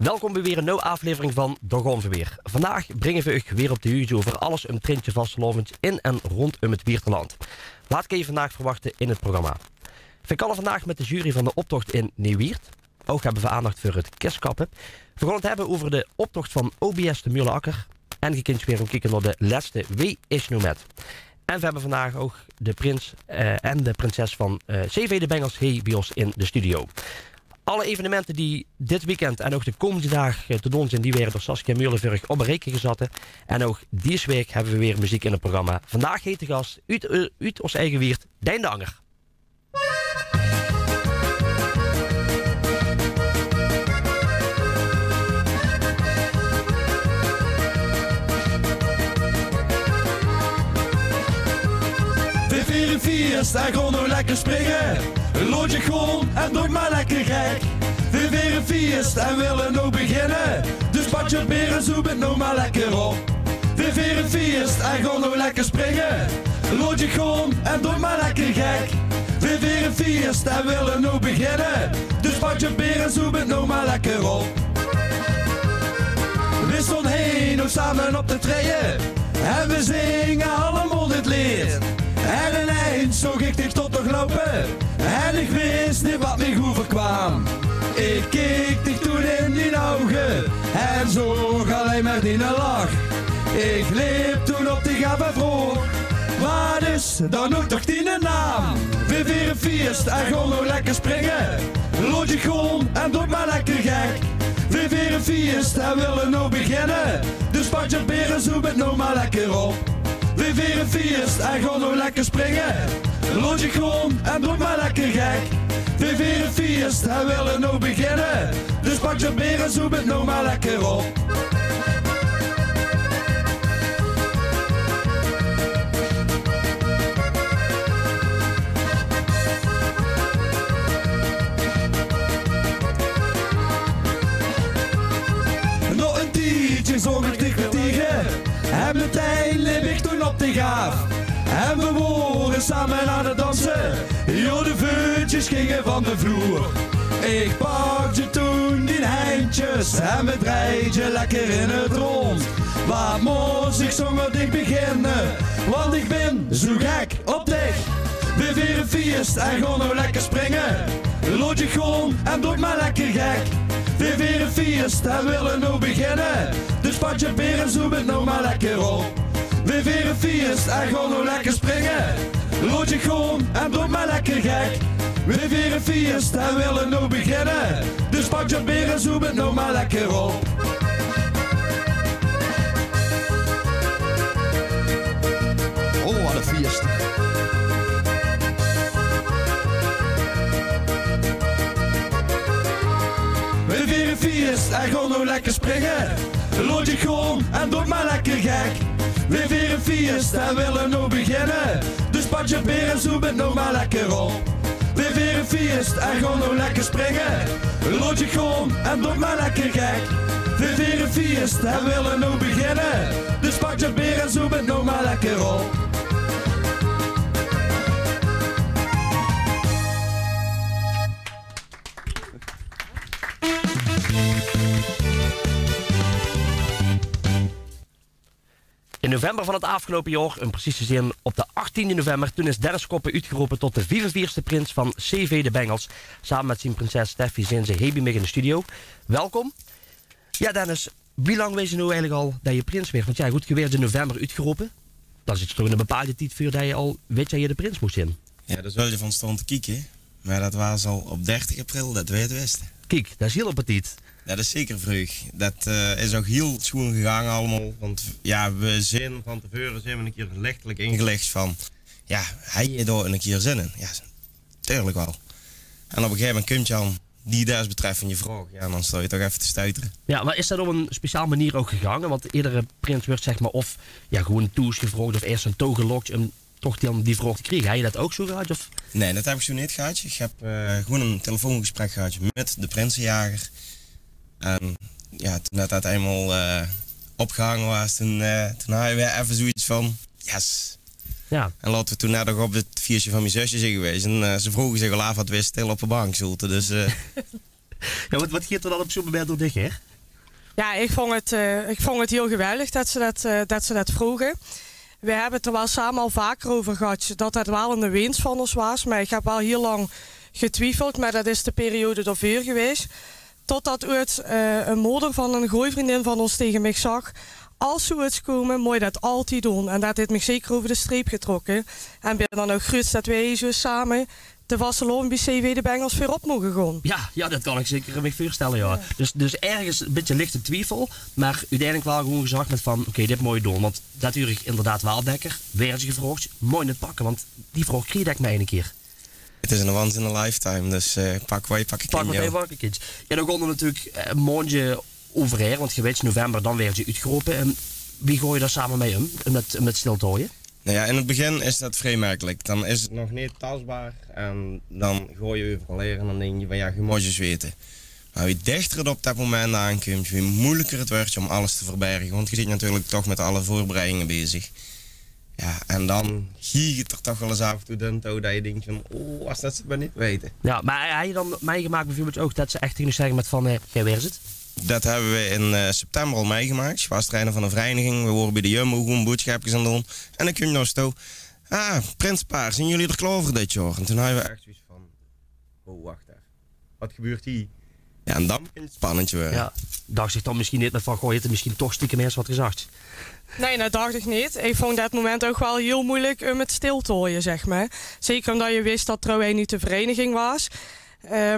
Welkom bij weer een nieuwe aflevering van Dogon Weer. Vandaag brengen we u weer op de huis over alles een trintje vastelovend in en rondom het Wierteland. Wat kun je vandaag verwachten in het programma? We kallen vandaag met de jury van de optocht in Nieuwiert. Ook hebben we aandacht voor het kerstkappen. We gaan het hebben over de optocht van OBS de Mulenakker. En je kunt weer een kijken naar de laatste Wie is nu met. En we hebben vandaag ook de prins en de prinses van CV de Bengels bij ons in de studio. Alle evenementen die dit weekend en ook de komende dagen te doen zijn, die werden door Saskia Meulenburg op een rekening gezet. En ook deze week hebben we weer muziek in het programma. Vandaag heet de gast uit ons eigen Wiert, Dijn de Anger. We vieren feest en gewoon nog lekker springen. Lood je gewoon en doe maar lekker gek. We vieren feest en willen nog beginnen. Dus pak je beren, zoek het nog maar lekker op. We vieren feest en gewoon nog lekker springen. Lood je gewoon en doe maar lekker gek. We vieren feest en willen nog beginnen. Dus pak je beren, zoek het nog maar lekker op. We stonden heen nog samen op de treien. En we zingen allemaal dit lied. En ineens zag ik dich tot nog lopen. En ik wist niet wat me overkwam. Ik keek dich toen in die ogen. En zag alleen maar die lach. Ik liep toen op die gaf en vroeg. Wat is dan nog toch die naam? We vieren feest en gewoon nog lekker springen. Lood je gewoon en doe maar lekker gek. We vieren feest en willen nog beginnen. Dus pak je beren, zoek het nog maar lekker op. We vieren feest en gewoon nog lekker springen. Lood je gewoon en doe maar lekker gek. We vieren feest en willen nog beginnen. Dus pak je beren, zoek het nog maar lekker op. Nog een tientje zong ik dicht met tegen. En meteen liep ik toen op de gaaf. En we waren samen aan het dansen. Jo, de vuurtjes gingen van de vloer. Ik pakte toen die eindjes en we draaiden lekker in het rond. Wat moest ik zomaar dicht beginnen, want ik ben zo gek op dich. We vieren feest en gewoon nog lekker springen. Lood je gewoon en doe maar lekker gek. We vieren feest en willen nog beginnen. Dus pak je beren, zoek het nog maar lekker op. We vieren feest en gewoon nog lekker springen. Lood je gewoon en doe maar lekker gek. We vieren feest en willen nog beginnen. Dus pak je beren, zoek het nog maar lekker op. Oh, wat een feest. We vieren feest en gewoon nog lekker springen. Lood je gewoon en doe maar lekker gek. We vieren feest en willen nog beginnen. Dus pak je beren, zoek het nog maar lekker op. We vieren feest en gewoon nog lekker springen. Lood je gewoon en doe maar lekker gek. We vieren feest en willen nog beginnen. Dus pak je beren, zoek het nog maar lekker op. In november van het afgelopen jaar, in precieze zin op de 18e november, toen is Dennis Koppen uitgeroepen tot de 45e prins van CV de Bengels. Samen met zijn prinses Steffi zijn ze hier bij mij in de studio. Welkom. Ja Dennis, wie lang wees je nou eigenlijk al dat je prins werd? Want ja, goed, je werd in november uitgeroepen. Dat is toch een bepaalde tijd voor dat je al weet dat je de prins moest zijn. Ja, dat is wel je van stond te kijken. Maar dat was al op 30 april, dat weet wisten. Kijk, dat is heel op het tijd. Ja, dat is zeker vroeg. Dat is ook heel schoon gegaan allemaal. Want ja, we zijn van tevoren zijn we een keer lichtelijk ingelegd van... Ja, hij je daar een keer zin in? Ja, tuurlijk wel. En op een gegeven moment komt je aan die desbetreffende vraag. Ja, dan sta je toch even te stuiteren. Ja, maar is dat op een speciaal manier ook gegaan? Want iedere prins werd zeg maar of ja, gewoon toes gevraagd of eerst een toon gelokt en toch die vraag te krijgen. Heb je dat ook zo gehad? Of? Nee, dat heb ik zo niet gehad. Ik heb gewoon een telefoongesprek gehad met de prinsenjager. En ja, toen dat eenmaal opgehangen was, toen hadden we even zoiets van, yes. Ja. En laten we toen net nog op het feestje van mijn zusje zijn geweest. En ze vroegen zich al af wat we stil op de bank zulten. Dus, ja, wat gaat er dan op zo'n moment door dich, hè? Ja, ik vond het heel geweldig dat ze dat vroegen. We hebben het er wel samen al vaker over gehad dat het wel een winst van ons was. Maar ik heb wel heel lang getwijfeld, maar dat is de periode daarvoor geweest. Totdat ooit een moeder van een gooivriendin van ons tegen mij zag. Als ze iets komen, moet je dat altijd doen. En dat heeft me zeker over de streep getrokken. En ben dan ook gerust dat wij zo samen de Vasteloven bij CW de Bengels weer op mogen gaan. Ja, dat kan ik zeker me voorstellen, ja. Dus ergens een beetje lichte twijfel, maar uiteindelijk wel gewoon gezegd met van, oké, dit moet je doen. Want natuurlijk inderdaad wel Dekker, werd je gevraagd, mooi net pakken, want die vraag kreeg ik mij een keer. Het is een once in a lifetime, dus pak wat je kind. Ja, dan kon er natuurlijk een maandje overheen, want je weet, november dan werd je uitgeroepen. En wie gooi je daar samen mee om, met stil te houden? Nou ja, in het begin is dat vrij merkelijk. Dan is het nog niet tastbaar en dan gooi je overal en dan denk je van ja, je moet je weten. Maar wie dichter het op dat moment aankomt, wie moeilijker het wordt om alles te verbergen. Want je zit natuurlijk toch met alle voorbereidingen bezig. Ja, en dan giet het er toch wel eens af en toe dan dat je denkt van, oh, als dat ze maar niet weten. Ja, maar heb je dan meegemaakt bijvoorbeeld ook dat ze echt tegen je zeggen met van, jij weer zit? Dat hebben we in september al meegemaakt. Ik was trainer van een vereniging. We horen bij de Jumbo gewoon boodschapjes aan doen. En dan kun je nog zo. Prinspaar, zien jullie er klaar voor dit jaar? En toen hadden we echt zoiets van, oh, wacht even. Wat gebeurt hier? Ja, en dan begint het spannendje weer. Ja, dacht zich dan misschien niet met van, goh, je hebt er misschien toch stiekem eerst wat gezegd. Nee, dat dacht ik niet. Ik vond dat moment ook wel heel moeilijk om het stil te houden, zeg maar. Zeker omdat je wist dat Trouw niet de vereniging was.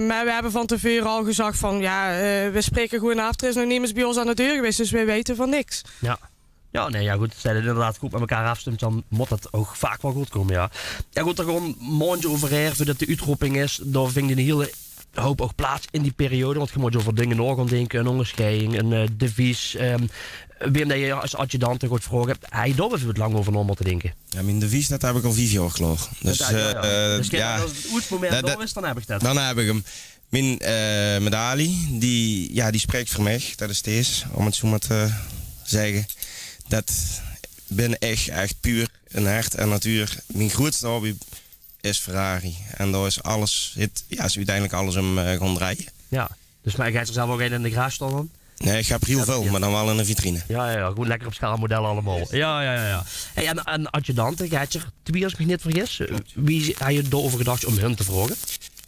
Maar we hebben van tevoren al gezegd van, ja, we spreken gewoon af. Er is nog niemand bij ons aan de deur geweest, dus we weten van niks. Ja. Ja, nee, ja goed. Als je het inderdaad goed met elkaar afstemt, dan moet dat ook vaak wel goed komen, ja. Ja goed, er gewoon een maandje overheen, voordat de uitroeping is, daar vind je een hele hoop ook plaats in die periode. Want je moet over dingen nog gaan denken, een onderscheiding, een devies. Wim, dat je als adjudant goed vragen, hij daar bijvoorbeeld lang over na moeten denken. Ja, mijn devies, dat heb ik al 5 jaar klaar. Dus, dus kijk, als het goed moment is, dan heb ik dat. Dan heb ik hem. Mijn medaille, die spreekt voor mij. Dat is deze, om het zo maar te zeggen. Dat ben echt puur een hart en natuur. Mijn grootste hobby is Ferrari. En daar is alles, is uiteindelijk alles om gaan draaien. Ja, dus maar ga je er zelf ook in de garage staan dan? Nee, ik heb er heel veel, maar dan wel in een vitrine. Ja, goed lekker op schaalmodellen allemaal. Ja. Hey, en adjudanten, gaat je twee als ik me niet vergis. Wie heb je erover gedacht om hun te vragen?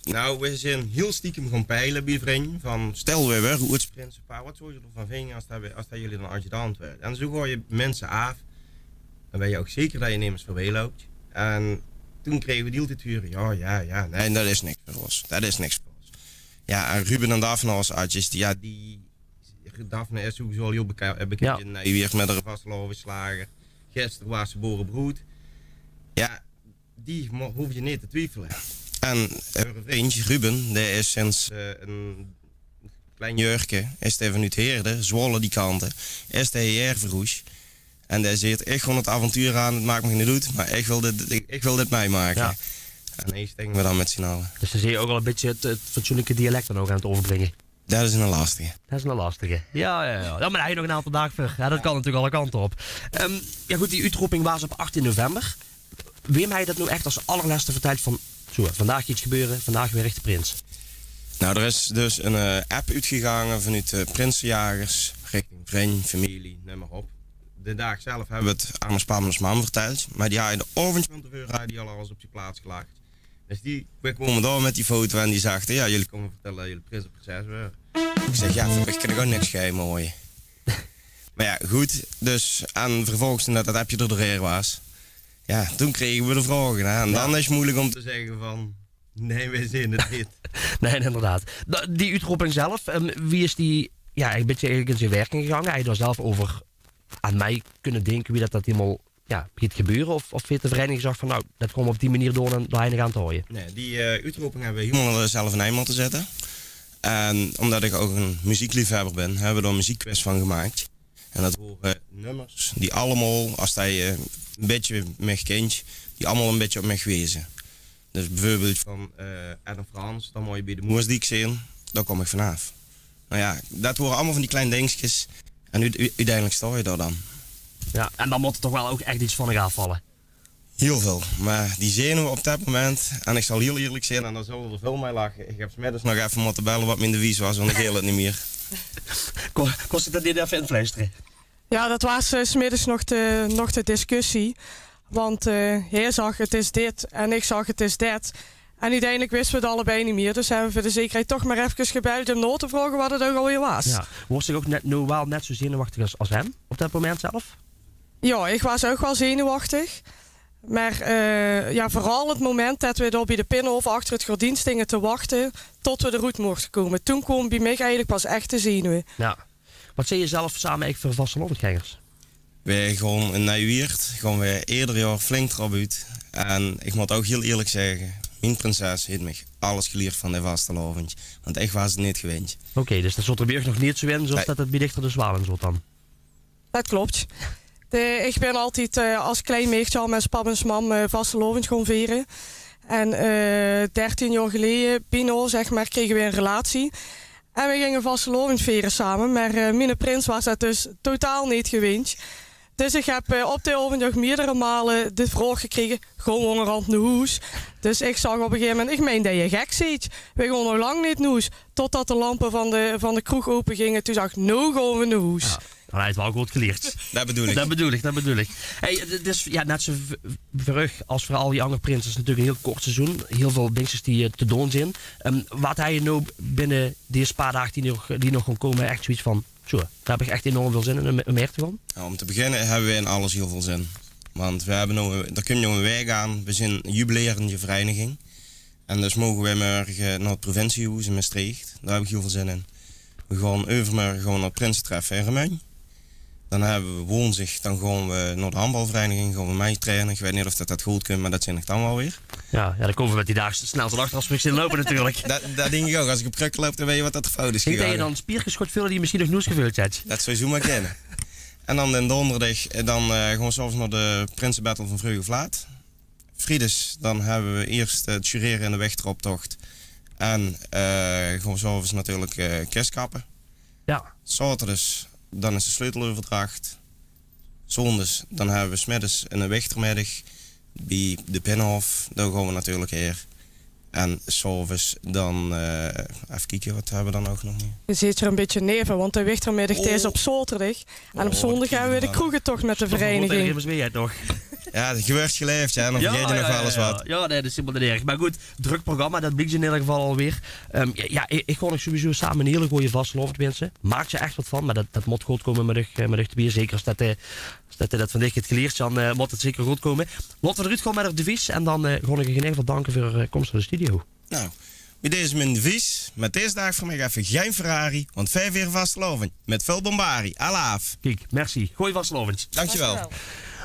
Nou, we zijn heel stiekem gaan peilen bij vrienden. Van stel we weer goed Principaal, wat zou je ervan vinden als dat jullie dan adjudant werden? En zo gooi je mensen af. Dan ben je ook zeker dat je nemens voorbij loopt. En toen kregen we die altijd huren. Ja, nee, dat is niks voor ons. Dat is niks voor ons. Ja, en Ruben en Daphne als adjes, Daphne is sowieso al heel bekend in Nijweert met een vastlovenslager. Gisteren was ze boerenbroed. Ja, die hoef je niet te twijfelen. En een vriendje, Ruben, die is sinds een klein jurkje, is hij vanuit Heerde, Zwolle die kanten, is hij hier verroes. En die zegt, ik gewoon het avontuur aan, het maakt me niet uit, maar ik wil dit meemaken. Ja. En eens denken we dan met z'n allen. Dus dan zie je ook wel een beetje het fatsoenlijke dialect dan ook aan het overbrengen. Dat is een lastige. Ja, maar dan heb je nog een aantal dagen voor. Ja, dat kan natuurlijk alle kanten op. Ja goed, die uitroeping was op 18 november. Wim, heb je dat nu echt als allerlaatste verteld van, zo, vandaag iets gebeuren, vandaag weer echt de prins? Nou, er is dus een app uitgegaan vanuit Prinsenjagers, richting vriend, familie, noem maar op. De dag zelf hebben we het aan mijn pa en mijn mam verteld, maar die had in de avond van tevoren die al alles op zijn plaats gelegd. Dus we kwamen door met die foto en die zegt, ja, jullie komen vertellen dat jullie prins en prinses waren. Ik zeg, ja, ik kan er ook niks geheim mooie. Maar ja, goed, dus en vervolgens toen dat appje er doorheen was, ja, toen kregen we de vragen. Hè? En dan is het moeilijk om te zeggen van, nee, wij zien het niet. Nee, inderdaad. Die uitroeping zelf, wie is die een beetje eigenlijk in zijn werking gegaan? Heb je daar zelf over aan mij kunnen denken wie dat helemaal begint gebeuren? Of heeft de vereniging gezegd van, nou, dat gewoon op die manier door en daar eindig aan te houden? Nee, die uitroeping hebben we helemaal zelf in eind te zetten. En omdat ik ook een muziekliefhebber ben, hebben we er een muziekquiz van gemaakt. En dat horen nummers die allemaal, als hij een beetje meg kent, die allemaal een beetje op mij wezen. Dus bijvoorbeeld van Adam Frans, dan moet je bij de Moersdiek zien, daar kom ik vanaf. Nou ja, dat worden allemaal van die kleine dingetjes. En uiteindelijk sta je daar dan. Ja, en dan moet er toch wel ook echt iets van elkaar vallen. Heel veel. Maar die zenuwen op dat moment, en ik zal heel eerlijk zijn, en daar zullen er veel mee lachen. Ik heb 's middags nog even moeten bellen wat mijn devies was, want ik heel het niet meer. Kost ik dat niet even influisteren? Ja, dat was 's middags nog de discussie. Want hij zag het is dit en ik zag het is dat. En uiteindelijk wisten we het allebei niet meer. Dus hebben we voor de zekerheid toch maar even gebeld om na te vragen wat het ook alweer was. Ja. Was ik ook wel net zo zenuwachtig als hem op dat moment zelf? Ja, ik was ook wel zenuwachtig. Maar vooral het moment dat we daar bij de Binnenhof achter het gordijn stingen te wachten tot we de route mochten komen. Toen kwam bij mij eigenlijk pas echt de zenuwen. Ja. Wat zie je zelf samen eigenlijk voor vastelandgangers? Wij gaan in Nijweert, gaan we ieder jaar flink erop uit. En ik moet ook heel eerlijk zeggen, mijn prinses heeft me alles geleerd van de vastelavond. Want echt was het niet gewend. Oké, dus dat zat er bij nog niet zo in, zoals dat het bij Dichter de Zwalen zat dan? Dat klopt. Ik ben altijd als klein meisje al met pap en mam vastelavond gaan vieren. En 13 jaar geleden, bijna zeg maar, kregen we een relatie. En we gingen vastelavond vieren samen. Maar mijn prins was dat dus totaal niet gewend. Dus ik heb op de avond nog meerdere malen de vraag gekregen, gewoon onderhand naar huis. Dus ik zag op een gegeven moment, ik meen dat je gek ziet. We gaan nog lang niet naar huis. Totdat de lampen van de kroeg open gingen. Toen zag ik, nou gaan we naar huis. Ja. Dan hij het wel goed geleerd. Dat bedoel ik. Dat bedoel ik. Hey, dus ja, net zo vlug als voor al die andere prinsen is natuurlijk een heel kort seizoen. Heel veel dingetjes die te doen zijn. Wat hij nou binnen deze paar dagen die nog gaan komen echt zoiets van, zo, daar heb ik echt enorm veel zin in om meer te gaan? Nou, om te beginnen hebben we in alles heel veel zin. Want we hebben nou, daar kun je een weg aan. We zijn een jubilerende vereniging. En dus mogen wij morgen naar het provinciehuis in Maastricht. Daar heb ik heel veel zin in. We gaan overmorgen naar het Prinsentreffen in Remuin. Dan hebben we woensdag, dan gaan we naar de handbalvereniging, gaan we mee trainen. Ik weet niet of dat goed kan, maar dat zie ik dan wel weer. Ja, dan komen we met die dagen snel te achter als we zien lopen natuurlijk. Dat denk ik ook. Als ik op kruk loop, dan weet je wat dat er fout is gegaan. Denk je dan spiergeschot vullen die misschien nog nieuws gevuld hebt? Dat zou je zo maar kennen. En dan de donderdag, dan gaan we zelfs naar de Prinsenbattle van Vreugde-Vlaat. Vrijdag, dan hebben we eerst het jureren in de wegtroptocht. En gaan we zelfs natuurlijk kerstkappen. Ja. Zaterdag, dan is de sleuteloverdracht. Zondags, dan hebben we 's middags een wegtermiddag bij de Binnenhof. Daar gaan we natuurlijk heen. En s'avonds dan, even kijken, wat hebben we dan ook nog meer? Je zit er een beetje neven, want de wichtermiddag is op zaterdag. En op zondag gaan we de kroegentocht met de vereniging. Nog. Ja, het gebeurt geleefd, ja. En dan vergeet je nog wel eens wat. Ja, nee, dat is helemaal niet erg. Maar goed, druk programma, dat blijkt in ieder geval alweer. Ik ga nog sowieso samen een hele goede vastelavond wensen. Maak je echt wat van, maar dat moet goed komen met de bier. Zeker als dat vandaag het geleerd, dan moet het zeker goed komen. Laten we eruit gaan met het devies en dan ga ik je in ieder geval danken voor komst naar de studio. Nou, bij deze mijn devies. Met deze dag voor mij even geen Ferrari, want 5 uur vastelavond. Met veel bombari. Alaaf. Kijk, merci. Goeie vastelavond. Dankjewel.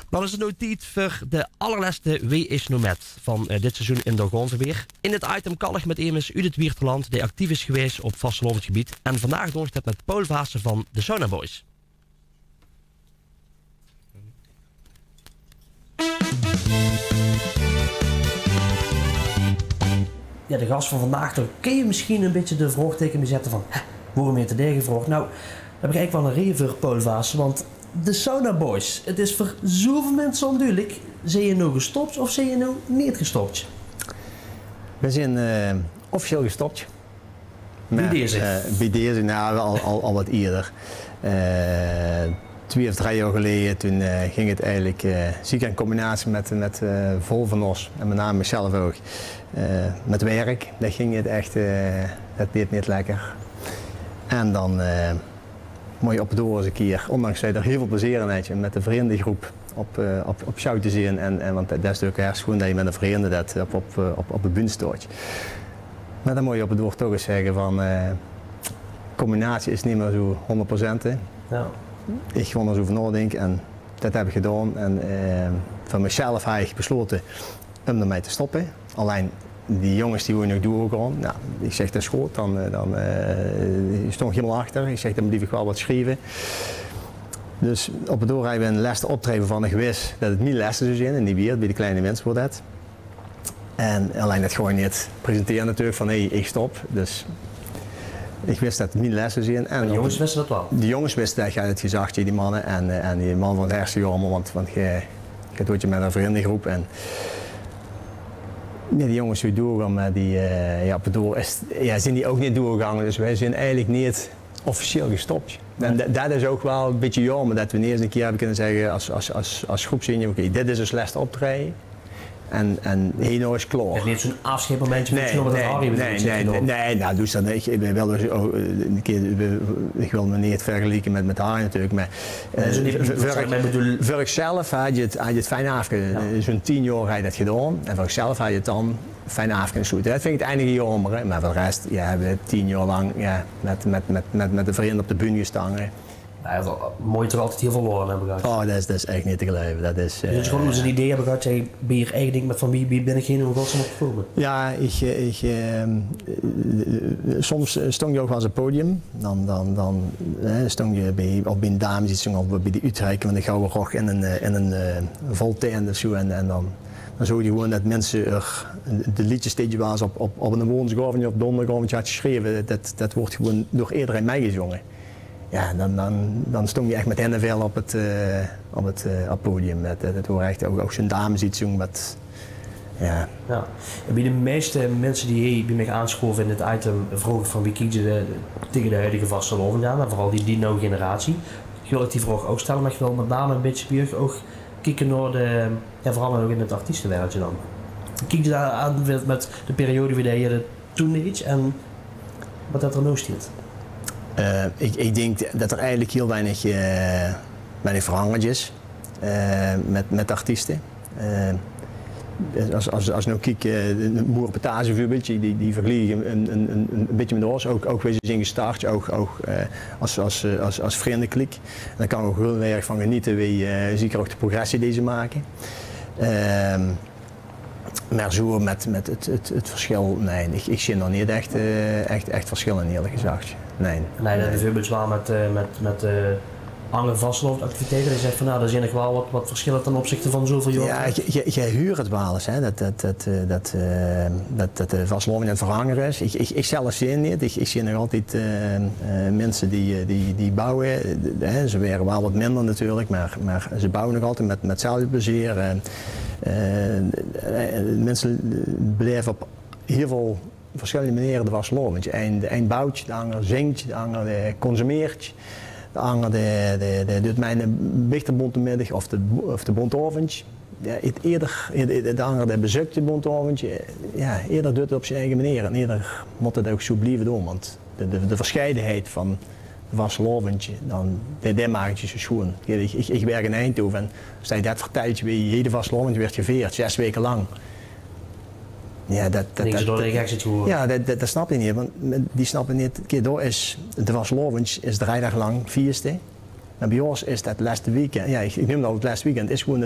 Dan is het nu tijd voor de allerlaatste Wie is nou met van dit seizoen in de Gonverweer. In het item kan ik met Emus Judith Wierteland, die actief is geweest op vastelovendgebied. En vandaag doe ik het met Paul Vaassen van de Sauna Boys. Ja, de gast van vandaag, daar kun je misschien een beetje de vraagteken mee zetten van, waarom je te degen gevraagd? Nou, daar heb ik eigenlijk wel een reden voor Paul Vaassen, want de Sauna Boys, het is voor zoveel mensen onduidelijk. Zijn je nou gestopt of zijn je nou niet gestopt? We zijn officieel gestopt. Bij deze? Bij deze, nou, al wat eerder. 2 of 3 jaar geleden toen ging het eigenlijk ziek in combinatie met vol van ons en met name mezelf ook. Met werk, dat ging het echt, dat deed niet lekker. En dan moet je op het door eens een keer, ondanks dat je er heel veel plezier in hebt, met de vriendengroep op show te zien. Want dat is natuurlijk ergens gewoon dat je met een vrienden dat op de bühne staat. Maar dan moet je op het door toch eens zeggen van, combinatie is niet meer zo 100%. Ja. Ik gewoon er zo over nadenken en dat heb ik gedaan. En van mezelf heb ik besloten om ermee te stoppen. Alleen die jongens die we nog doorgaan, nou, ik zeg dat is goed, dan stond ik helemaal achter. Ik zeg dan moet ik wel wat schrijven. Dus op het door hebben we een laatste optreden van geweest dat het mijn lessen zou zijn en niet weer bij de kleine mensen wordt dat. En alleen dat gewoon niet presenteren natuurlijk van hé, ik stop. Dus ik wist dat het mijn lessen zijn. En de jongens wisten dat wel? De jongens wisten dat, je had het gezegd, die mannen en die man van het eerste jaar, want Ik had met een vriendengroep en die jongens die doorgaan, maar die zijn die ook niet doorgegaan. Dus wij zijn eigenlijk niet officieel gestopt. En dat is ook wel een beetje jammer dat we niet eens een keer hebben kunnen zeggen als groep zien, oké, dit is een slechtste optreden. En hierno is klaar. Het is niet zo'n afscheidmomentje Nee, nou doe dat niet. Ik wil me niet vergelijken met haar natuurlijk, maar voor ikzelf had je het fijn afgedaan. Zo'n 10 jaar had je dat gedaan en voor ikzelf had je het dan fijn afgedaan. Dat vind ik het enige jammer, maar voor de rest hebben we 10 jaar lang met de vrienden op de bühne gestaan. Mooi toch altijd heel veel woorden hebben gehad. Oh, dat is echt niet te geloven. Dat is, dus gewoon eens een idee hebben gehad, jij ben je eigen ding met van wie ben ik geen in godsnaam opgekomen? Ja, soms stond je ook wel eens op het podium. Dan stond je bij een dames iets of bij de Utrecht met een gouden rok in een voltent of zo. En dan zag je gewoon dat mensen de liedjes die je was op een woensdagavond of donderdag had geschreven, dat wordt gewoon door iedereen meegezongen. Ja, dan stond je echt met NFL op het podium. Het hoort echt ook zo'n dames iets doen. Ja. En bij de meeste mensen die bij mij aanschoven in het item vroegen van wie kies je tegen de huidige vastelovend aan, en vooral die Dino-generatie. Ik wil die vraag ook stellen, maar ik wil met name een beetje bij ook kijken naar vooral ook in het artiestenwereldje dan. Kijk je daar aan met de periode wie je toen deed en wat dat er nou stiert? Ik denk dat er eigenlijk heel weinig veranderd is met artiesten. Als nou kijk, de Moerpetage bijvoorbeeld, die vergelijken een beetje met ons, ook we zijn gestart, ook als vriendenklik. En daar kan ik ook heel erg van genieten, zie ik ook de progressie die ze maken. Maar zo met het verschil, nee, ik zie er niet echt verschillen eerlijk gezegd. Nee, dat bijvoorbeeld wel met andere vastloopactiviteiten. Je zegt van nou, er zijn nog wel wat verschillen ten opzichte van zoveel jaren. Ja, jij huurt het wel eens, hè, dat de vastlooping aan het verhangen is. Ik zelf zie het niet. Ik zie nog altijd mensen die bouwen. Ze werken wel wat minder natuurlijk, maar ze bouwen nog altijd met hetzelfde plezier. Mensen blijven op heel veel verschillende manieren de vastlooping. De een bouwt, de ander zingt, de ander consumeert. De ander doet mij een bichterbontemiddag of de bontoventje. Ja, de ander bezoekt de bontoventje. Ja, ieder doet het op zijn eigen manier en ieder moet het ook zo blijven doen. Want de verscheidenheid van de vasteloventje, dat maakt je zo schoon. Ik werk in Eindhoven en als je dat vertelt, je vasteloventje werd geveerd, 6 weken lang. Ja, dat snap je niet, want die snappen niet. Kijk, daar is de vastelovend is 3 dagen lang vierste. En bij ons is dat laatste weekend. Ja, ik noem dat het laatste weekend. Is gewoon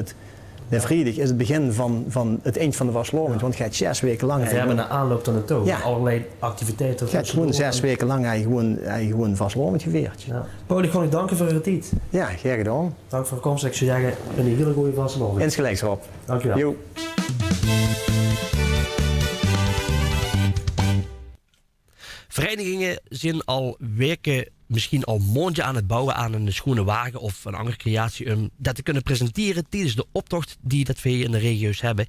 de vrijdag is het begin van het eind van de vastelovend, want je gaat 6 weken lang. En we hebben een aanloop naar naartoe. Ja. Allerlei activiteiten. Je gaat gewoon 6 weken lang gewoon vastelovend geveerd. Ja. Paul, ik wil je danken voor je tijd. Ja, graag gedaan. Dank voor de komst. Ik zou zeggen, een hele goede vastelovend. Insgelijks Rob. Dank je wel. Jo. Verenigingen zijn al weken, misschien al maanden aan het bouwen aan een schone wagen of een andere creatie om dat te kunnen presenteren tijdens de optocht die dat we in de regio's hebben.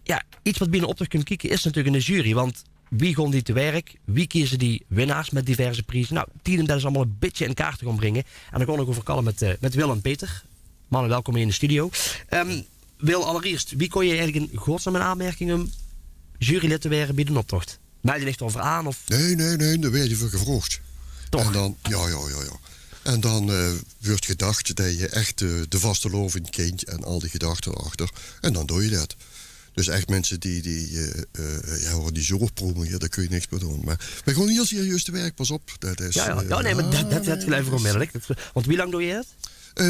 Ja, iets wat binnen de optocht kunt kijken is natuurlijk een jury, want wie gaan die te werk? Wie kiezen die winnaars met diverse prijzen? Nou, die dat is allemaal een beetje in kaart te gaan brengen. En dan gaan we ook over kallen met Wil en Peter. Mannen, welkom in de studio. Wil, allereerst, wie kon je eigenlijk in godsnaam een aanmerking om jurylid te worden bij de optocht? Meld je echt over aan? Of? Nee, daar werd je voor gevraagd. Toch? En dan, ja. En dan wordt gedacht dat je echt de vastelovend kent en al die gedachten erachter. En dan doe je dat. Dus echt mensen die zorgproemen, daar kun je niks meer doen. Maar we gaan heel serieus te werk, pas op. Dat is, nee, maar dat gelijk voor onmiddellijk. Want wie lang doe je het?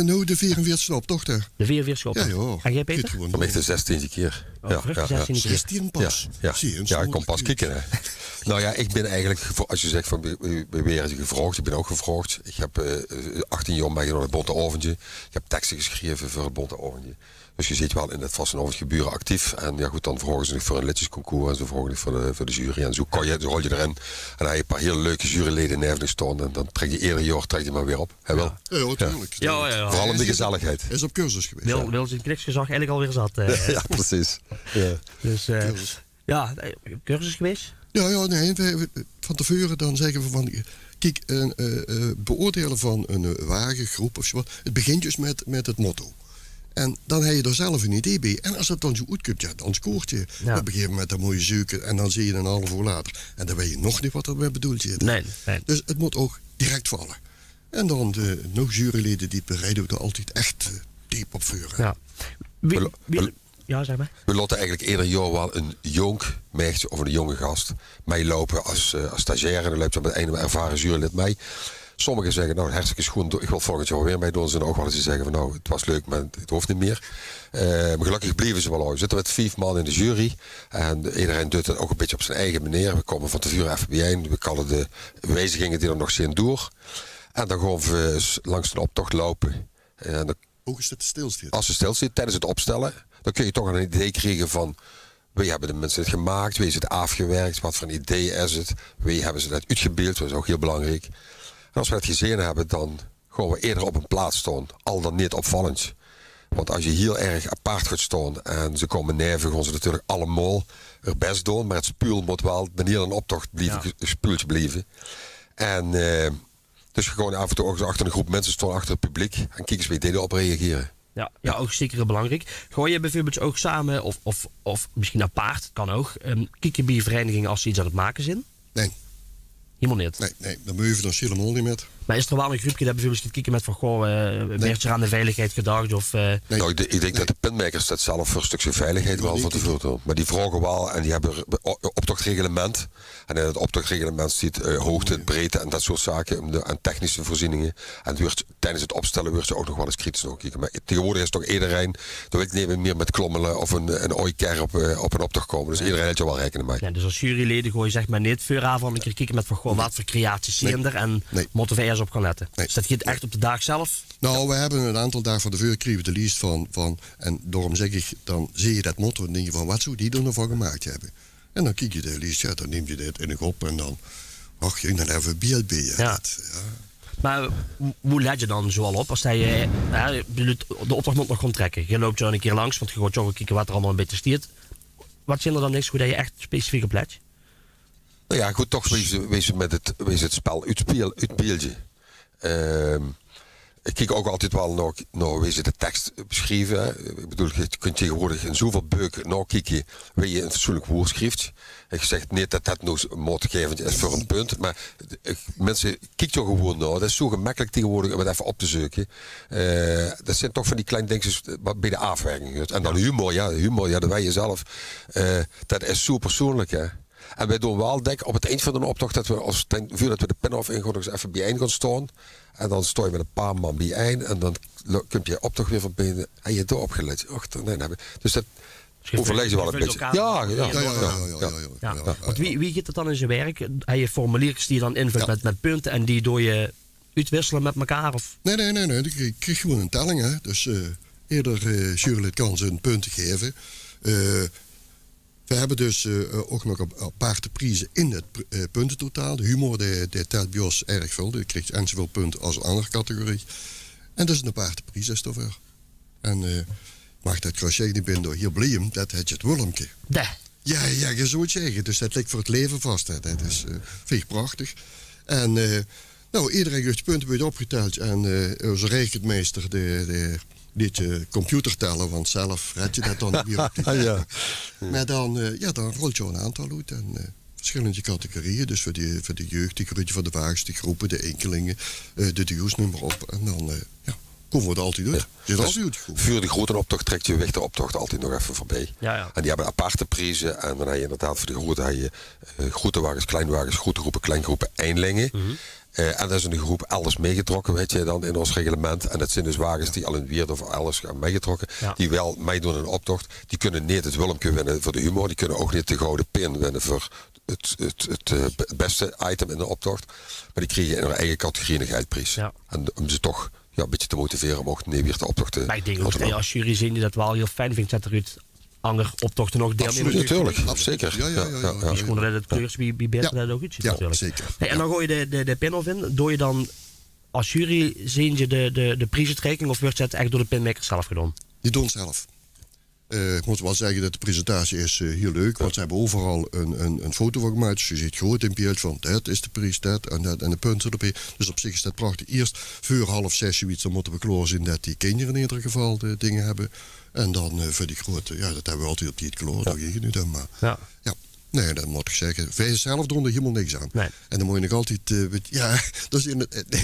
Nou, de 44e optocht. De 44e optocht. Ja. En jij, Peter? Voor mij de 16e keer. 16 keer. 16 pas. Zie je, Ja, ik kom pas kijken. Hè. Nou ja, ik ben eigenlijk, als je zegt van weer gevraagd, ik ben ook gevraagd. Ik heb 18 jaar meegenomen naar het Bonte Oventje. Ik heb teksten geschreven voor het Bonte Oventje. Dus je zit wel in het Vastenavond gebeuren actief. En ja goed, dan vragen ze nog voor een liedjesconcours en zo vragen ze voor de jury. En zo rol je erin. En dan heb je een paar hele leuke juryleden neven staan. En dan trek je ieder jaar maar weer op. Hè, wel? Ja, natuurlijk. Ja. Vooral om de gezelligheid. Hij is op cursus geweest. Wil zijn kniksgezag eigenlijk alweer zat. Ja, precies. Ja. Dus cursus geweest? Ja, nee. Van tevoren dan zeggen we van... Kijk, beoordelen van een wagengroep of zo wat. Het begint dus met het motto. En dan heb je er zelf een idee bij. En als het dan zo goed komt, ja, dan scoort je. Ja. Dan begin je met een mooie zoeken en dan zie je een half uur later. En dan weet je nog niet wat er bedoeld zit. Nee. Dus het moet ook direct vallen. En dan nog juryleden die bereiden er altijd echt diep op vuren. Ja. Ja, zeg maar. We laten eigenlijk ieder jaar wel een jong meisje of een jonge gast meelopen als stagiaire. Dan loopt er met een ervaren jurylid mee. Sommigen zeggen, nou, hartstikke goed, ik wil volgend jaar weer meedoen. Ze ook wel eens zeggen van, nou, het was leuk, maar het hoeft niet meer. Maar gelukkig bleven ze wel uit. We zitten met 5 man in de jury. En iedereen doet het ook een beetje op zijn eigen manier. We komen van tevoren even bijeen. We kallen de wijzigingen die er nog zijn door. En dan gaan we langs de optocht lopen. En dan, ook als het stilstaat. Als het stilstaat, tijdens het opstellen, dan kun je toch een idee krijgen van... Wie hebben de mensen het gemaakt? Wie is het afgewerkt? Wat voor een idee is het? Wie hebben ze dat uitgebeeld? Dat is ook heel belangrijk. En als we het gezien hebben, dan gaan we eerder op een plaats staan. Al dan niet opvallend. Want als je heel erg apart gaat staan en ze komen neven, gaan ze natuurlijk allemaal er best doen. Maar het spuul moet wel de hele optocht blijven, spuultje blijven. En dus gewoon af en toe ook achter een groep mensen staan, achter het publiek. En kijk eens wie die erop reageren. Ja, ook zeker belangrijk. Gooi je bijvoorbeeld ook samen, of misschien apart, kan ook, kieken bij verenigingen als ze iets aan het maken zijn? Nee. Helemaal niet? Nee, dan moet je dan helemaal niet met. Maar is er wel een groepje dat bijvoorbeeld gaat kijken met van, werd er aan de veiligheid gedacht? Of, Nou, ik denk dat de pinmakers dat zelf voor een stukje veiligheid wel van tevoren doen. Maar die vragen wel, en die hebben optochtreglement. En in het optochtreglement ziet hoogte, breedte en dat soort zaken. En technische voorzieningen. En tijdens het opstellen wordt ze ook nog wel eens kritisch nog kijken. Maar tegenwoordig is toch iedereen, dan wil ik niet meer met klommelen of een ooiker op een optocht komen. Dus iedereen heeft er wel rekening mee. Ja, dus als juryleden gooi je zeg maar niet vooravond een keer kijken met van, wat voor creaties zijn er en moeten we eerst op gaan letten. Nee. Dus dat gaat echt op de dag zelf? Nou, we hebben een aantal dagen van tevoren kregen we de lijst van en daarom zeg ik, dan zie je dat motto en denk je van, wat zou die er nou van gemaakt hebben? En dan kijk je de lijst, ja, dan neem je dit in een op en dan, dan hebben we beeld bij je. Ja. Maar hoe let je dan zo al op? Als hij de opdracht moet nog gewoon trekken. Je loopt zo een keer langs, want je gaat zo kijken wat er allemaal een beetje stiert. Wat zijn er dan niks hoe dat je echt specifiek op let? Nou ja, goed, toch wees het spel uitbeeldje. Ik kijk ook altijd wel naar wees de tekst beschreven. Hè. Ik bedoel, je kunt tegenwoordig in zoveel beuken kijken waar je een fatsoenlijk woord schrijft. Ik zeg niet dat dat nou moordgevend is voor een punt, maar mensen kijken er gewoon naar. Dat is zo gemakkelijk tegenwoordig om het even op te zoeken. Dat zijn toch van die kleine dingetjes bij de afwerking. En dan humor, dat wij jezelf. Dat is zo persoonlijk, hè. En wij doen wel, denk op het eind van de optocht, dat we voordat we de pin-off ingaan, eens even bijeen gaan staan. En dan sta je met een paar man bijeen. En dan kun je optocht weer van binnen. En je door opgelet. Dus dat overleg je wel een beetje. Ja. Want wie gaat het dan in zijn werk? Heb je formuliers die je dan invult met punten en die door je uitwisselen met elkaar? Of? Nee. Ik kreeg gewoon een telling. Hè. Dus eerder jurylid kan ze een punt geven. We hebben dus ook nog een aparte prijzen in het puntentotaal. De humor die telt bij ons erg veel. Die krijgt en zoveel punten als een andere categorie. En dus een aparte prijs is ervoor. En mag dat crochet niet binnen door hier blijven, dat het je het Willemke. Ja, je zou het zeggen. Dus dat ligt voor het leven vast. Hè. Dat is vind ik prachtig. En iedereen heeft punten bij opgeteld. En onze rekenmeester, dit computer tellen, want zelf red je dat dan weer op die ja. Maar dan rolt je een aantal uit en verschillende categorieën. Dus voor de jeugd, voor de wagens, de groepen, de enkelingen, de duo's, noem maar op. En dan komen we er altijd uit. Voor de grote optocht trekt je weg de optocht altijd nog even voorbij. Ja. En die hebben aparte prijzen. En dan heb je inderdaad voor de grote grote wagens, kleinwagens, grote groepen, kleingroepen, eenlingen. En dat is een groep elders meegetrokken, weet je, dan in ons reglement. En dat zijn dus wagens die al in Weert of elders gaan meegetrokken. Ja. Die wel meedoen in een optocht. Die kunnen niet het Willemke winnen voor de humor. Die kunnen ook niet de gouden pin winnen voor het beste item in de optocht. Maar die krijgen in hun eigen categorie een geldprijs. Ja. En om ze toch een beetje te motiveren om ook weer de optocht te... Maar ik denk ook dat als jury zien die dat wel heel fijn vindt, zet eruit ander optochten nog deelnemen. Natuurlijk, zeker. Die is gewoon dat het kleurs wie beter dat ook iets natuurlijk. Zeker. Hey, en dan gooi je de pin-off in. Doe je dan als jury zien je de prijsuitreiking of wordt het echt door de pinmakers zelf gedaan? Die doen het zelf. Ik moet wel zeggen dat de presentatie is heel leuk, want ze hebben overal een foto van gemaakt. Dus je ziet groot in beeld van dat is de prijs, dat en de punten erbij. Dus op zich is dat prachtig. Eerst voor 5:30 zoiets, dan moeten we klaar zijn dat die kinderen in ieder geval de dingen hebben. En dan voor die grote, dat hebben we altijd op die klaar. Dat ging nu dan maar. Ja. Nee, dat moet ik zeggen. Wij zelf doen er helemaal niks aan. Nee. En dan moet je nog altijd... dat is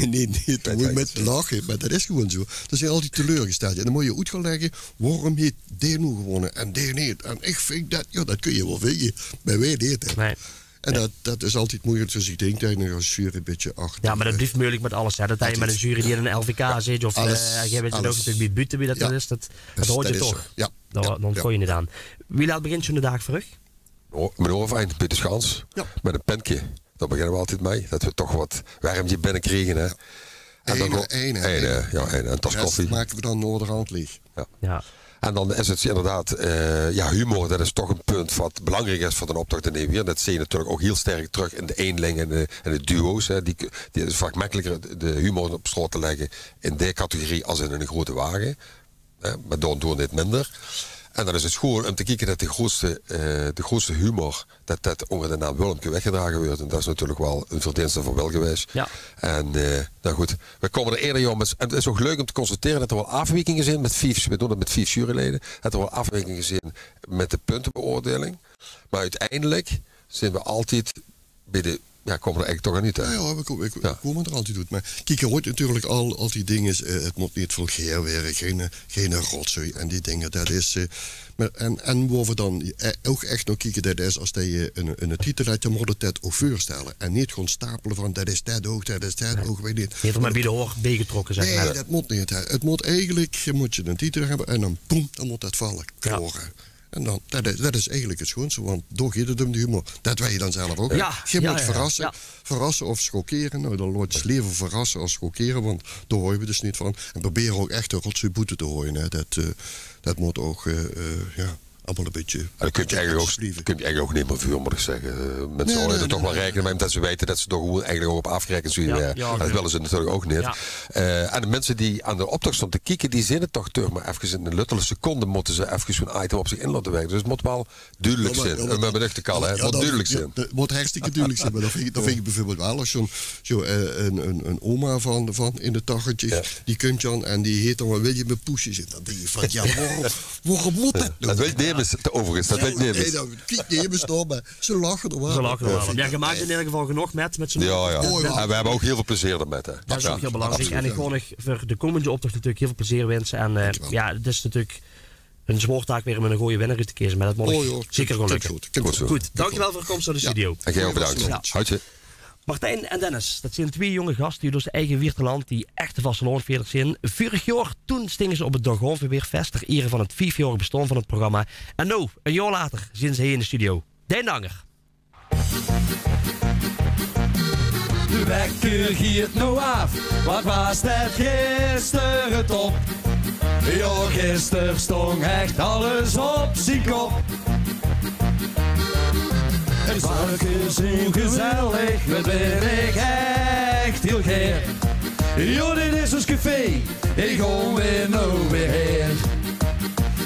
niet met lachen, maar dat is gewoon zo. Dat zijn altijd teleurgesteld. En dan moet je uit gaan leggen, waarom heeft die nu gewonnen en die niet? En ik vind dat, dat kun je wel weten. Maar wij niet. Nee. En dat is altijd moeilijk. Dus ik denk dat je als jury een beetje achter... Ja, maar dat blijft moeilijk met alles. Hè. Dat je met een jury die in een LVK zit, of jij weet ook natuurlijk bij buiten wie dat is. Dat hoort je toch. Ja. Dan gooi je het aan. Wie laat begint zo'n dag terug? Mijn overeind, Peter Schans, met een penkje. Daar beginnen we altijd mee. Dat we toch wat warmtje binnenkrijgen. Hè. En dan een tas koffie. Dat maken we dan noorderhand leeg. Ja. En dan is het inderdaad, humor, dat is toch een punt wat belangrijk is voor een optocht in Nieuwweer. Dat zie je natuurlijk ook heel sterk terug in de eenling en de duo's. Hè. Die is vaak makkelijker de humor op slot te leggen in die categorie als in een grote wagen. Maar door dit minder. En dan is het gewoon om te kijken dat de grootste humor, dat onder de naam Willemke weggedragen wordt. En dat is natuurlijk wel een verdienste van wel geweest. Ja. En nou goed, we komen er eerder om. En het is ook leuk om te constateren dat er wel afwijkingen zijn met 5. We doen het met 5 juryleden. Dat er wel afwijkingen zijn met de puntenbeoordeling. Maar uiteindelijk zijn we altijd bij de... Ja, komen er eigenlijk toch aan niet uit. Ja, we komen er altijd uit. Maar kijk, je hoort natuurlijk al die dingen. Het moet niet vulgair worden, geen rotzooi en die dingen. Dat is... En waar we dan ook echt nog kijken, dat is als je een titel hebt, dan moet je dat ook voorstellen. En niet gewoon stapelen van dat is dat ook, weet je niet. Je hebt maar bij de hoor begetrokken, zeg maar. Nee, dat moet niet. Het moet eigenlijk, je moet een titel hebben en dan boem, dan moet dat vallen. Kloren. En dan, dat is eigenlijk het schoonste, want door gaat het om de humor. Dat weet je dan zelf ook. Je moet verrassen of schokkeren. Nou, dan laat je liever verrassen als schokkeren, want daar hoor je dus niet van. En proberen ook echt de rotzooi boete te gooien. Hè. Dat moet ook, allemaal een beetje... Dat kun je eigenlijk ook niet meer vuur, moet ik zeggen. Mensen zullen er toch wel rekenen met dat ze weten dat ze toch gewoon eigenlijk ook op afgerekend zijn. Dat willen ze natuurlijk ook niet. Ja. En de mensen die aan de optocht stonden te kijken, die zien het toch terug. Maar even in een luttele seconde moeten ze even zo'n item op zich in laten werken. Dus het moet wel duidelijk zijn. Met mijn nuchter kallen, het moet duidelijk zijn. Het moet hartstikke duidelijk zijn. Maar dan vind ik bijvoorbeeld wel als een oma van in de tachtje, die kunt je aan en die heet dan wel, wil je met poesje zitten? Dan denk je van, waarom moet dat? Dat weet je overigens, dat weet ik niet. Nee, dan kijk niet eens door, maar ze lachen er wel. Ze lachen er wel. Ja, je maakt in ieder geval genoeg met z'n En we hebben ook heel veel plezier ermee. Dat is ook heel belangrijk. Absoluut, en ik wil nog voor de komende optocht natuurlijk heel veel plezier wensen. En het is natuurlijk een zwoortaak weer om een goede winnaar uit te kiezen. Maar dat moet ik zeker gewoon lukken. Goed, dankjewel voor de komst naar de studio. En jij ook bedankt. Houtje. Martijn en Dennis, dat zijn 2 jonge gasten die door zijn eigen Weerterland die echte vasteloonveerders zijn. Vorig jaar, toen stingen ze op het Dogonverweerfest ter ere van het 5-jarig bestaan van het programma. En nou, een jaar later, zijn ze hier in de studio. Dijn Danger. De wekker giet nou af, wat was dat gisteren top? Ja, gisteren stond echt alles op zijn kop. Het was zo gezellig, wat ben ik echt heel geer. Jo, dit is ons café, ik ga weer nou weer heen.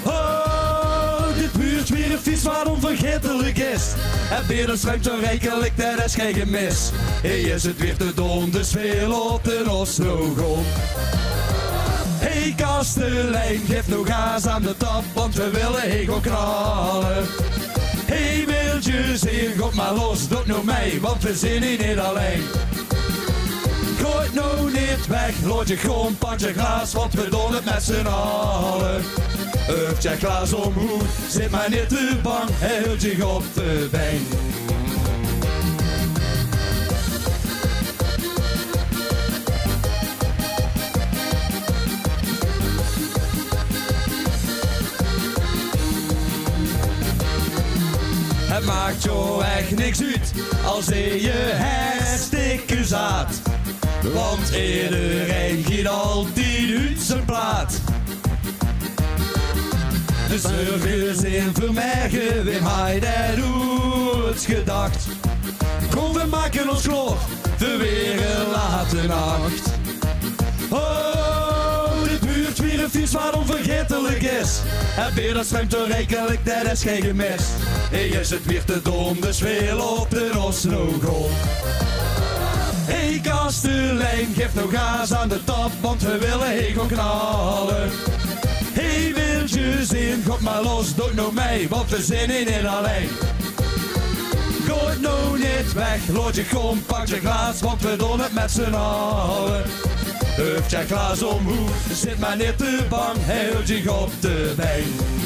Oh, dit buurt weer een fiets wat onvergetelijk is. En weer een struimt zo rijkelijk, dat is geen gemis. Hier is het weer te dom, dus veel op de Oslo gewoon. Hey Kastelein, geef nog gaas aan de tap, want we willen hego knallen. Hey wiltjes, hier, kom maar los, doe nou mij, want we zijn hier niet alleen. Gooi het nou niet weg, lood je gewoon, pak je glaas, want we doen het met z'n allen. Heeft je glaas omhoed, zit maar niet te bang, hij hield je op de been. maakt jou echt niks uit als je hartstikke zaad. Want iedereen giet altijd uit zijn plaat. De zorgen zijn vermerken, wem hij dat ooit gedacht. Kom, we maken ons gloor, de weer een late nacht. Oh, dit buurt weer een vies wat onvergetelijk is. En weer dat schijnt te rijkelijk, dat is geen gemis. Is het weer te dom, dus veel op de Osnogol. Hey Kastelein, geef nou gas aan de top, want we willen hegel knallen. Hey wildjes in, god maar los, doe nou mee, want we zijn niet alleen. Gooi het nou niet weg, lood je kom, pak je glaas, want we doen het met z'n allen. Heuft je glaas omhoog, zit maar niet te bang, houd je op de been.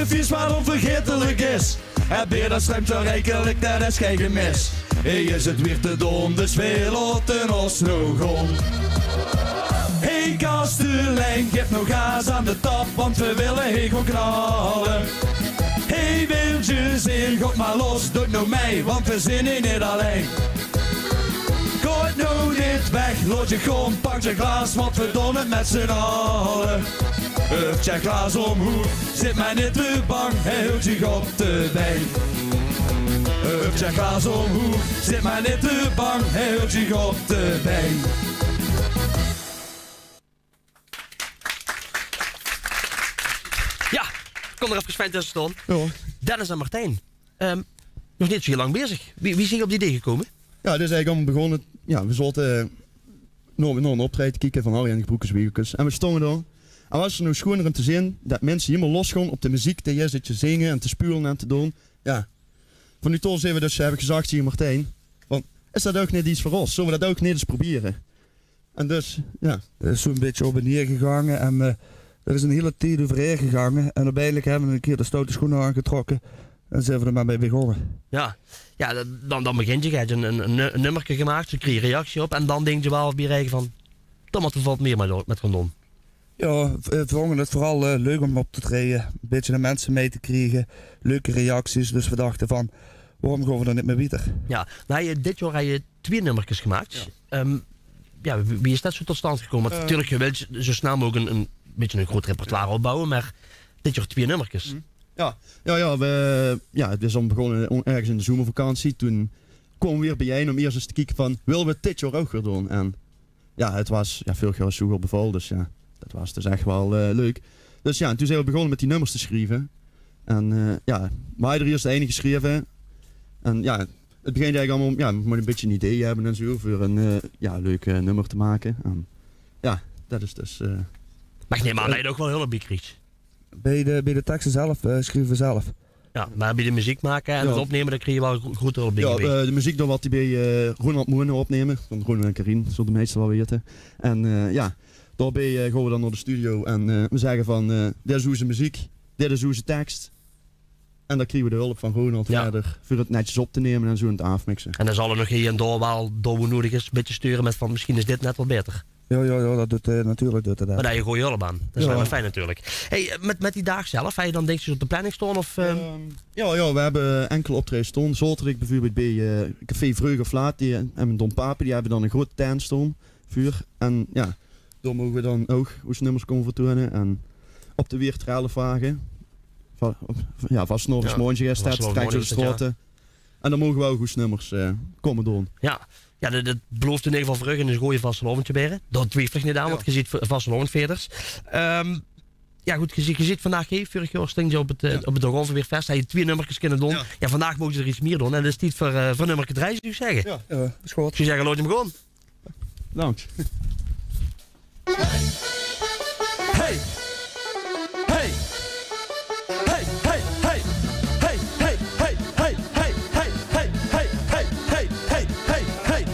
Vies wat onvergetelijk is. En beer dat stemt zo rijkelijk, dat is geen gemis. Hey, is het weer te dom, dus veel op de Osnogol. Hey Kastelein, geef nou gas aan de top, want we willen hegel knallen. Hey wildjes in, god maar los, doe nou mee, want we zijn niet alleen. Gooi het nou niet weg, lood je gewoon, pak je glas, want we doen het met z'n allen. Heuft je glaas omhoog, zit mij niet te bang, hij houdt zich op de been. Heuft je glaas omhoog, zit mij niet te bang, hij houdt zich op de been. Ja, kom er even fijn tussen staan. Ja. Dennis en Martijn, nog niet zo heel lang bezig. Wie is hier op die idee gekomen? Ja, dit is eigenlijk allemaal begonnen. Ja, we zochten nog een optreden kijken van Harry en de Broekenswiegelkes. En we stonden daar. En was het nou schoner om te zien dat mensen helemaal los gaan op de muziek die je zit te zingen en te spulen en te doen. Ja. Van nu tot hebben we dus heb ik gezegd hier Martijn, van, is dat ook niet iets voor ons? Zullen we dat ook niet eens proberen? En dus, ja. Het is zo'n beetje op en neer gegaan en er is een hele tijd overheen gegaan. En uiteindelijk hebben we een keer de stoute schoenen aangetrokken en zijn we er maar mee begonnen. Ja, dan begint je, heb je een nummertje gemaakt, je krijgt reactie op en dan denk je wel op je eigen van, dan moet er wat meer met gaan doen. Ja, we vonden het vooral leuk om op te treden, een beetje de mensen mee te krijgen, leuke reacties, dus we dachten van, waarom gaan we dan niet meer beter? Ja, nou, dit jaar heb je 2 nummertjes gemaakt. Ja. Wie is dat zo tot stand gekomen? Natuurlijk, je wilt zo snel mogelijk een beetje een groot repertoire opbouwen, maar dit jaar 2 nummertjes. Het is dan begonnen ergens in de zomervakantie. Toen kwamen we weer bijeen om eerst eens te kijken van, willen we het dit jaar ook weer doen? En ja, het was, veel jaar zo goed bevallen, dus ja, dat was dus echt wel leuk. Dus ja, en toen zijn we begonnen met die nummers te schrijven. En wij er eerst de ene geschreven. En ja, het begint eigenlijk allemaal, we moeten een beetje een idee hebben en zo, voor een leuk nummer te maken. En ja, dat is dus... Maar ik neem aan dat je ook wel hulp bij krijgt. Bij de teksten zelf schrijven we zelf. Ja, maar bij de muziek maken en het opnemen, dan krijg je wel goed hulp bij. Ja, de muziek dan wat die bij Ronald Moenen opnemen. Van Ronald en Karin, zullen de meesten wel weten. En daarbij gaan we dan naar de studio en we zeggen van, dit is onze muziek, dit is onze tekst. En dan krijgen we de hulp van Ronald verder voor het netjes op te nemen en zo in het afmixen. En dan zal er nog hier en daar wel nodig is, een beetje sturen met van misschien is dit net wat beter. Ja, dat doet natuurlijk doet het. Maar daar je gooi je hulp aan. Dat is wel fijn natuurlijk. Hey, met die dag zelf, heb je dan denk je op de planning staan? Of, Ja, we hebben enkele optredens staan. Zaterdag bijvoorbeeld bij Café Vreugde of Laat en Don Pape, die hebben dan een grote tent staan. Vuur. En ja, daar mogen we dan ook onze nummers komen vertonen. En op de Weertrellen vragen. Vast nog eens moontje gesteld, kijken de straten. En dan mogen we ook onze nummers komen doen. Ja, dat belooft in ieder geval Vreugde en een gooie vastelovendje beren. Dat twijfel ik niet aan, want je ziet vastelovendveders. Goed, je ziet vandaag, vorig jaar stond je op het Dogonverweerfest, heb je 2 nummertjes kunnen doen. Ja, vandaag mogen ze er iets meer doen en dat is niet voor nummertje 3, zou ik zeggen. Ja, dat is goed. Ik zou zeggen, laat je hem gewoon. Dank. Hey! Hey! Hey, hey, hey! Hey, hey, hey, hey, hey, hey, hey, hey, hey, hey, hey, hey,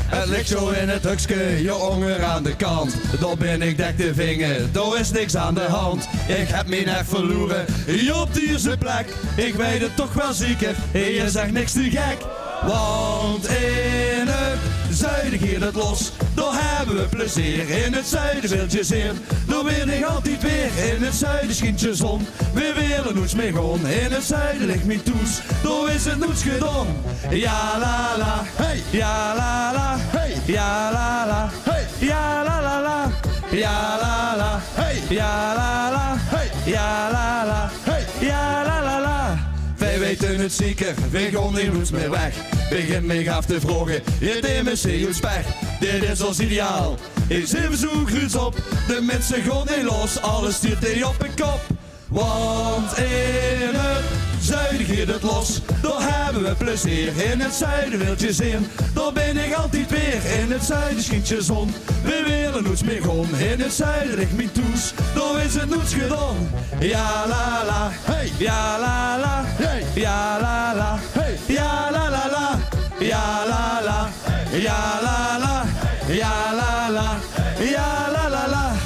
hey! het ligt zo in het hukske, je onger aan de kant. Daar ben ik dek de vinger, daar is niks aan de hand. Ik heb mijn echt verloren, hier op deze plek. Ik weet het toch wel zeker, je zegt niks te gek. Want in het zuiden gaat het los, daar hebben we plezier. In het zuiden wil je zeer, daar win ik altijd weer. In het zuiden schijnt je zon, we willen noets meer gewoon. In het zuiden ligt mijn toes, daar is het noets gedaan. Ja la la, hey, ja la la, hey, ja la la, hey, ja la la la, ja la la, hey, ja la la, hey, ja la la, hey, ja la la la. Wij weten het zeker, we gaan niet roets meer weg. Begin mij af te vragen, je DMC ons pech. Dit is ons ideaal, is even zo gruus op. De mensen gaan niet los, alles stuurt hij op een kop. Want in het zuiden gaat het los, daar hebben we plezier. In het zuiden wil je zien, daar ben ik altijd weer. In het zuiden schijnt je zon, we willen noets meer gaan. In het zuiden ligt mijn toes, daar is het noets gedaan. Ja la la, hey, ja la la, hey, ja la la, hey, ja la la la, ja la la, ja la la, ja la la, ja la la la.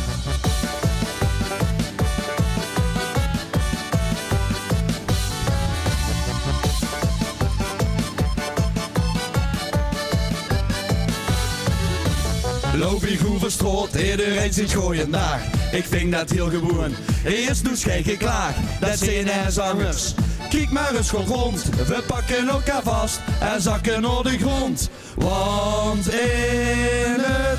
Loop ik over straat, iedereen zit gooien daar. Ik vind dat heel gewoon, eerst doe schijken klaar. Dat zijn er zangers, kijk maar eens gewoon rond. We pakken elkaar vast en zakken naar de grond. Want in het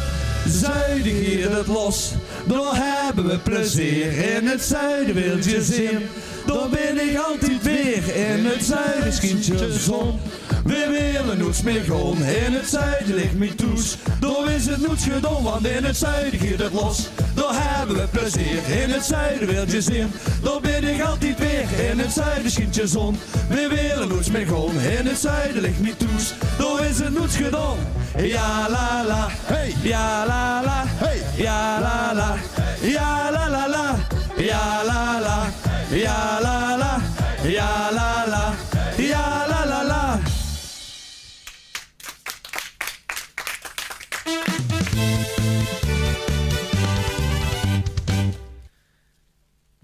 zuiden gaat het los, daar hebben we plezier. In het zuiden wil je zien, daar ben ik altijd weer. In het zuiden schijnt je zon, we willen noets meer gewoon. In het zuiden ligt mijn toes, daar is het noets gedaan. Want in het zuiden gaat het los, daar hebben we plezier. In het zuiden wil je zien, daar ben ik altijd weer. In het zuiden schijnt je zon, we willen noets meer gewoon. In het zuiden ligt mijn toes, daar is het noets gedaan. Ja la la, hey, ja la la, hey, ja la la, ja la la la, ja la la, ja la la, ja la la, ja la la la.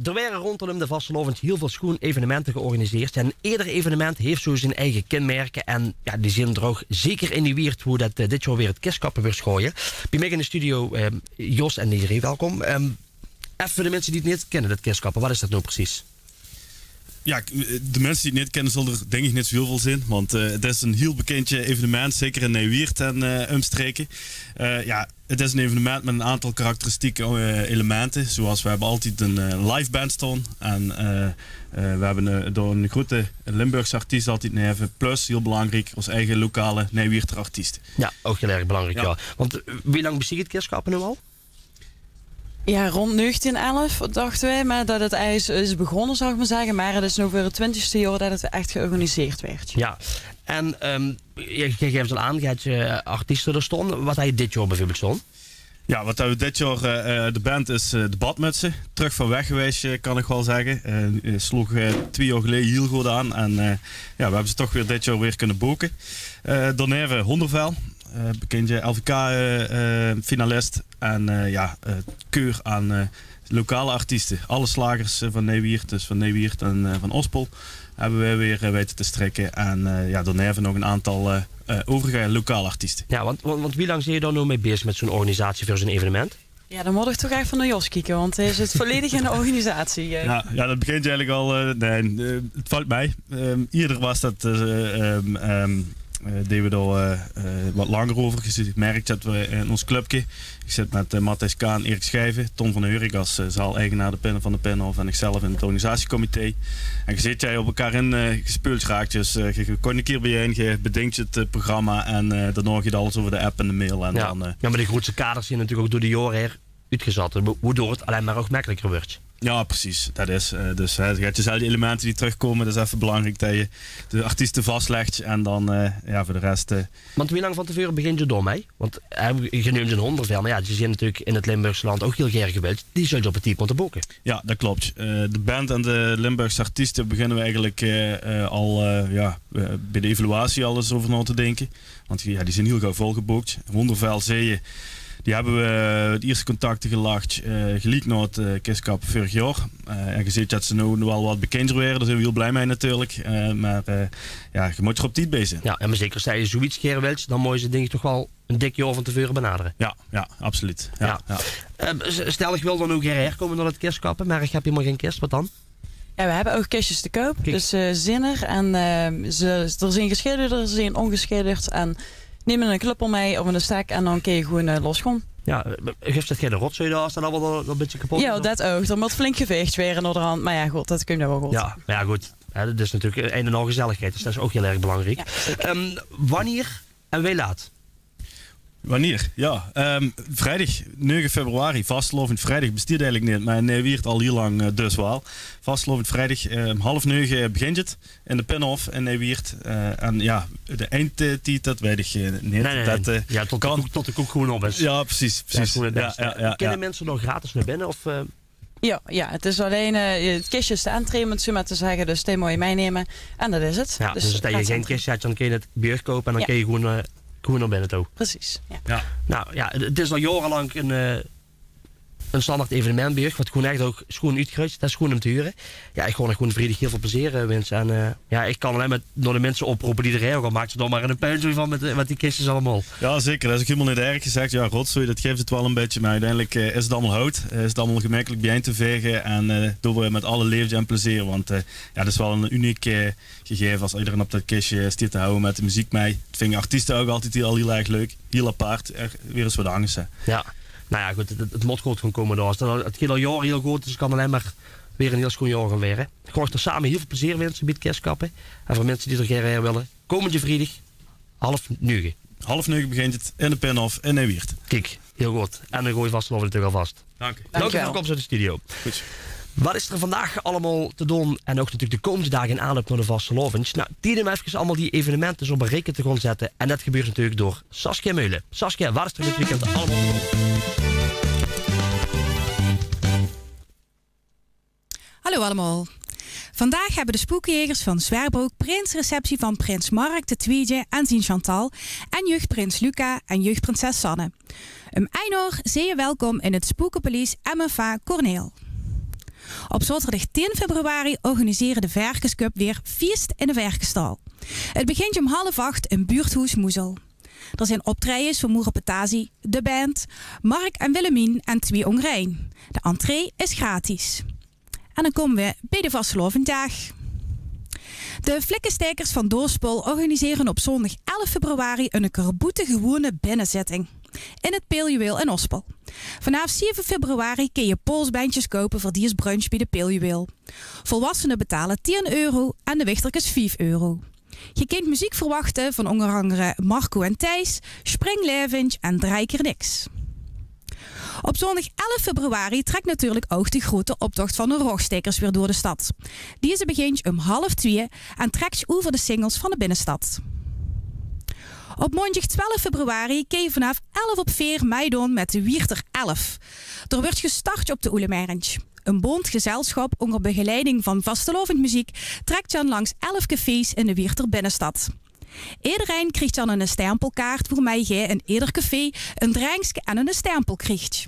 Er werden rondom de Vastelovend heel veel schoon evenementen georganiseerd. En ieder evenement heeft zo zijn eigen kenmerken. En ja, die zien er ook zeker in die wierd hoe dat dit jaar weer het kiskappen weer schooien. Bij mij in de studio Jos en Neri, welkom. Even voor de mensen die het niet kennen, dat kiskappen, wat is dat nou precies? Ja, de mensen die het niet kennen zullen er denk ik niet zo heel veel zijn. Want het is een heel bekend evenement, zeker in Nijwiert en omstreken. Ja, het is een evenement met een aantal karakteristieke elementen. Zoals we hebben altijd een live band staan. En we hebben door een grote Limburgse artiest altijd neven. Plus, heel belangrijk, ons eigen lokale Nijwierter artiest. Ja, ook heel erg belangrijk, ja. Want wie lang bestaat het kiskappen nu al? Ja, rond 1911 dachten wij, maar dat het ijs is begonnen, zou ik maar zeggen. Maar het is nu voor het 20e jaar dat het echt georganiseerd werd. Ja, en je geeft al aan, je hebt je artiesten er stonden. Wat heb je dit jaar bijvoorbeeld staan? Ja, wat hebben we dit jaar, de band is de Badmutsen. Terug van weg geweest, kan ik wel zeggen. Sloeg 2 jaar geleden heel goed aan. En ja, we hebben ze toch weer dit jaar weer kunnen boeken. Daarna Hondervel. Bekend LVK-finalist en keur aan lokale artiesten. Alle slagers van Nijwiert, dus van Nijwiert en van Ospel, hebben we weer weten te strekken. En daarna hebben we nog een aantal overige lokale artiesten. Ja, want wie lang zijn je dan nu mee bezig met zo'n organisatie voor zo'n evenement? Ja, dan moet ik toch echt van naar Jos kijken, want hij zit volledig in de organisatie. Ja, dat begint eigenlijk al. Het valt mij. Eerder was dat. Deden we daar wat langer over. Je merkt dat we in ons clubje. Ik zit met Matthijs Kaan, Erik Schijven, Tom van Heurik als zaal-eigenaar en de Pinnenhof en ikzelf in het organisatiecomité. En je zit jij op elkaar in gespeeld raakt. Dus je kon een keer bijeen, je bedenkt het programma en dan hoor je alles over de app en de mail. En ja. Dan, maar de grootste kaders zijn natuurlijk ook door de jaren uitgezet. Waardoor het alleen maar ook makkelijker wordt. Ja, precies. Dat is. Dus je hebt dezelfde elementen die terugkomen. Dat is even belangrijk dat je de artiesten vastlegt. En dan voor de rest... Want wie lang van tevoren begint je door mee? Want je neemt een hondervel. Maar ja, je ziet natuurlijk in het Limburgse land ook heel graag gewild. Die zul je op het type moeten boeken. Ja, dat klopt. De band en de Limburgse artiesten beginnen we eigenlijk bij de evaluatie al eens over na te denken. Want die zijn heel gauw volgeboekt. Wondervel Zeeën. Die hebben we de eerste contacten gelegd, gelijk na het Kiskap vorig jaar. En je ziet dat ze nu wel wat bekender werden, daar zijn we heel blij mee natuurlijk. Maar je moet er op tijd bij zijn. Ja, en maar zeker als je zoiets keer wilt, dan moet je ze denk ik toch wel een dik jaar van tevoren benaderen. Ja, absoluut. Ja. Stel, ik wil dan ook herkomen naar het Kiskappen, maar ik heb helemaal geen kist, wat dan? Ja, we hebben ook kistjes te koop, dus zinnig. En er zijn geschilderd, er zijn ongeschilderd. En neem een kluppel mee of een stek en dan kun je gewoon losgaan. Ja, geeft het geen rotzooi daar als dan allemaal een beetje kapot is? Ja, dat ook. Er moet flink geveegd weer naar de hand. Maar ja, goed, dat kun je wel goed. Ja, maar ja, goed. Dat is natuurlijk een en al gezelligheid, dus dat is ook heel erg belangrijk. Ja, wanneer en wie laat? Wanneer? Ja, vrijdag 9 februari, vastlovend vrijdag bestiert eigenlijk niet, maar nee, wiert al heel lang dus wel. Vastlovend vrijdag, 8:30 begint het in de Pin-Off en nee, wiert. En ja, de eindtijd, dat weet ik niet. Nee. Dat, ja, tot de koek gewoon op is. Ja, precies. Kunnen mensen nog gratis naar binnen? Of, Ja, het is alleen het kistje is de entree, om het zo maar te zeggen. Dus die moet je meenemen. En dat is het. Ja, dus als je geen kistje hebt, dan kun je het beurt kopen en dan kun je gewoon naar binnen toe. Precies. Ja. Nou ja, het is al jarenlang een standaard evenementbeurt, wat gewoon echt ook schoon uitgeruist. Dat is gewoon om te huren. Ja, ik gewoon vredig heel veel plezier wensen. En ik kan alleen maar door de mensen oproepen die er regel maakt ze dan maar een puinzooi van met die kistjes allemaal. Ja, zeker. Dat is ook helemaal niet erg gezegd. Ja, rotzooi, dat geeft het wel een beetje. Maar uiteindelijk is het allemaal hout. Is het allemaal gemakkelijk bijeen te vegen. En doen we met alle liefde en plezier. Want dat is wel een uniek gegeven als iedereen op dat kistje stiert te houden met de muziek mee. Het vinden artiesten ook altijd heel erg leuk. Heel apart. Weer eens wat angst. Ja. Nou ja, goed, het moet goed gaan komen daar. Het gaat al jaren heel goed, dus ik kan alleen maar weer een heel schoon jaar gaan weer. Ik hoor er samen heel veel plezier wensen bij het Kerstkappen. En voor mensen die er graag willen, komende vrijdag, 8:30. 8:30 begint het in de Pin-Off in Nijwiert. Kijk, heel goed. En dan gooi je vast natuurlijk al vast. Dank u. Dank voor de komst uit de studio. Goed. Wat is er vandaag allemaal te doen en ook natuurlijk de komende dagen in aanloop naar de vastelovend? Nou, die doen even allemaal die evenementen zo op een rekening te gaan zetten. En dat gebeurt natuurlijk door Saskia Meulen. Saskia, wat is er dit weekend allemaal te doen? Hallo allemaal. Vandaag hebben de spookjegers van Zwerbrugge prinsreceptie van prins Mark de Tweede en zijn Chantal en jeugdprins Luca en jeugdprinses Sanne. Einoor, zeer welkom in het Spoekenpaleis MFA Corneel. Op zaterdag 10 februari organiseren de Verkenscup weer feest in de Verkenstal. Het begint om 7:30 in buurthuis Moezel. Er zijn optredens van Moera Petasi, de band, Mark en Willemien en 2 Ongrijn. De entree is gratis. En dan komen we bij de vastelovenddag. De Flikkenstekers van Doorspol organiseren op zondag 11 februari een karboete gewone binnenzitting in het Peeljuweel in Ospel. Vanaf 7 februari kun je polsbandjes kopen voor die brunch bij de Peeljuweel. Volwassenen betalen €10 en de wichterkes €5. Je kunt muziek verwachten van onder andere Marco en Thijs, Springlevens en Drijker Niks. Op zondag 11 februari trekt natuurlijk ook de grote optocht van de Rogstekers weer door de stad. Deze begint om 1:30 en trekt over de singles van de binnenstad. Op maandag 12 februari kun je vanaf 11:04 meedoen met de Wierter 11. Er wordt gestart op de Oelemerenj. Een bond gezelschap onder begeleiding van vastelovend muziek trekt dan langs 11 cafés in de Wierter binnenstad. Iedereen krijgt dan een stempelkaart waarmee je in ieder café een drankje en een stempel krijgt.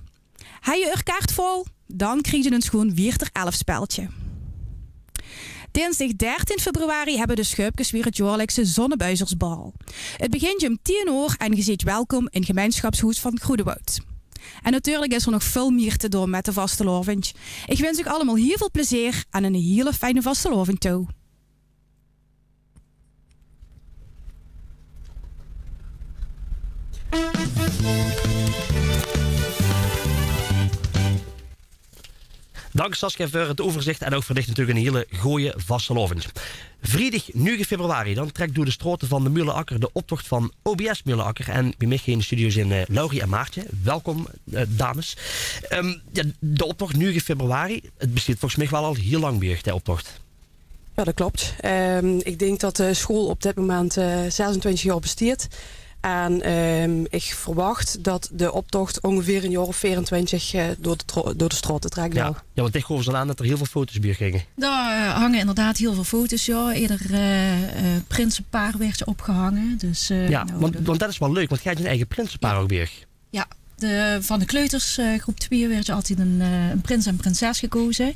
Heb je er kaart vol? Dan krijg je een schoon Wierter 11 speltje. Dinsdag 13 februari hebben de Schuipkes weer het jaarlijkse Zonnebuizersbal. Het begint om 10:00 en je ziet welkom in gemeenschapshuis van Goedewoud. En natuurlijk is er nog veel meer te doen met de vastelovend. Ik wens u allemaal heel veel plezier en een hele fijne vastelovend toe. Dank Saskia voor het overzicht en ook voor dit natuurlijk een hele gooie vastelovend. Vrijdag 9 februari, dan trekt door de stroten van de Mulenakker de optocht van OBS Mulenakker. En bij mij in de studio zijn Laurie en Maartje. Welkom, dames. De optocht 9 februari, het bestaat volgens mij wel al heel lang bij de optocht. Ja, dat klopt. Ik denk dat de school op dit moment 26 jaar bestaat. En ik verwacht dat de optocht ongeveer een jaar of 24 door de straat trekt. Ja, want ik geloof aan dat er heel veel foto's bij gingen. Daar hangen inderdaad heel veel foto's. Ja. Eerder prinsenpaar werd je opgehangen. Dus, want dat is wel leuk, want jij hebt een eigen prinsenpaar ook bij. Ja, van de kleuters groep 2 werd je altijd een prins en prinses gekozen.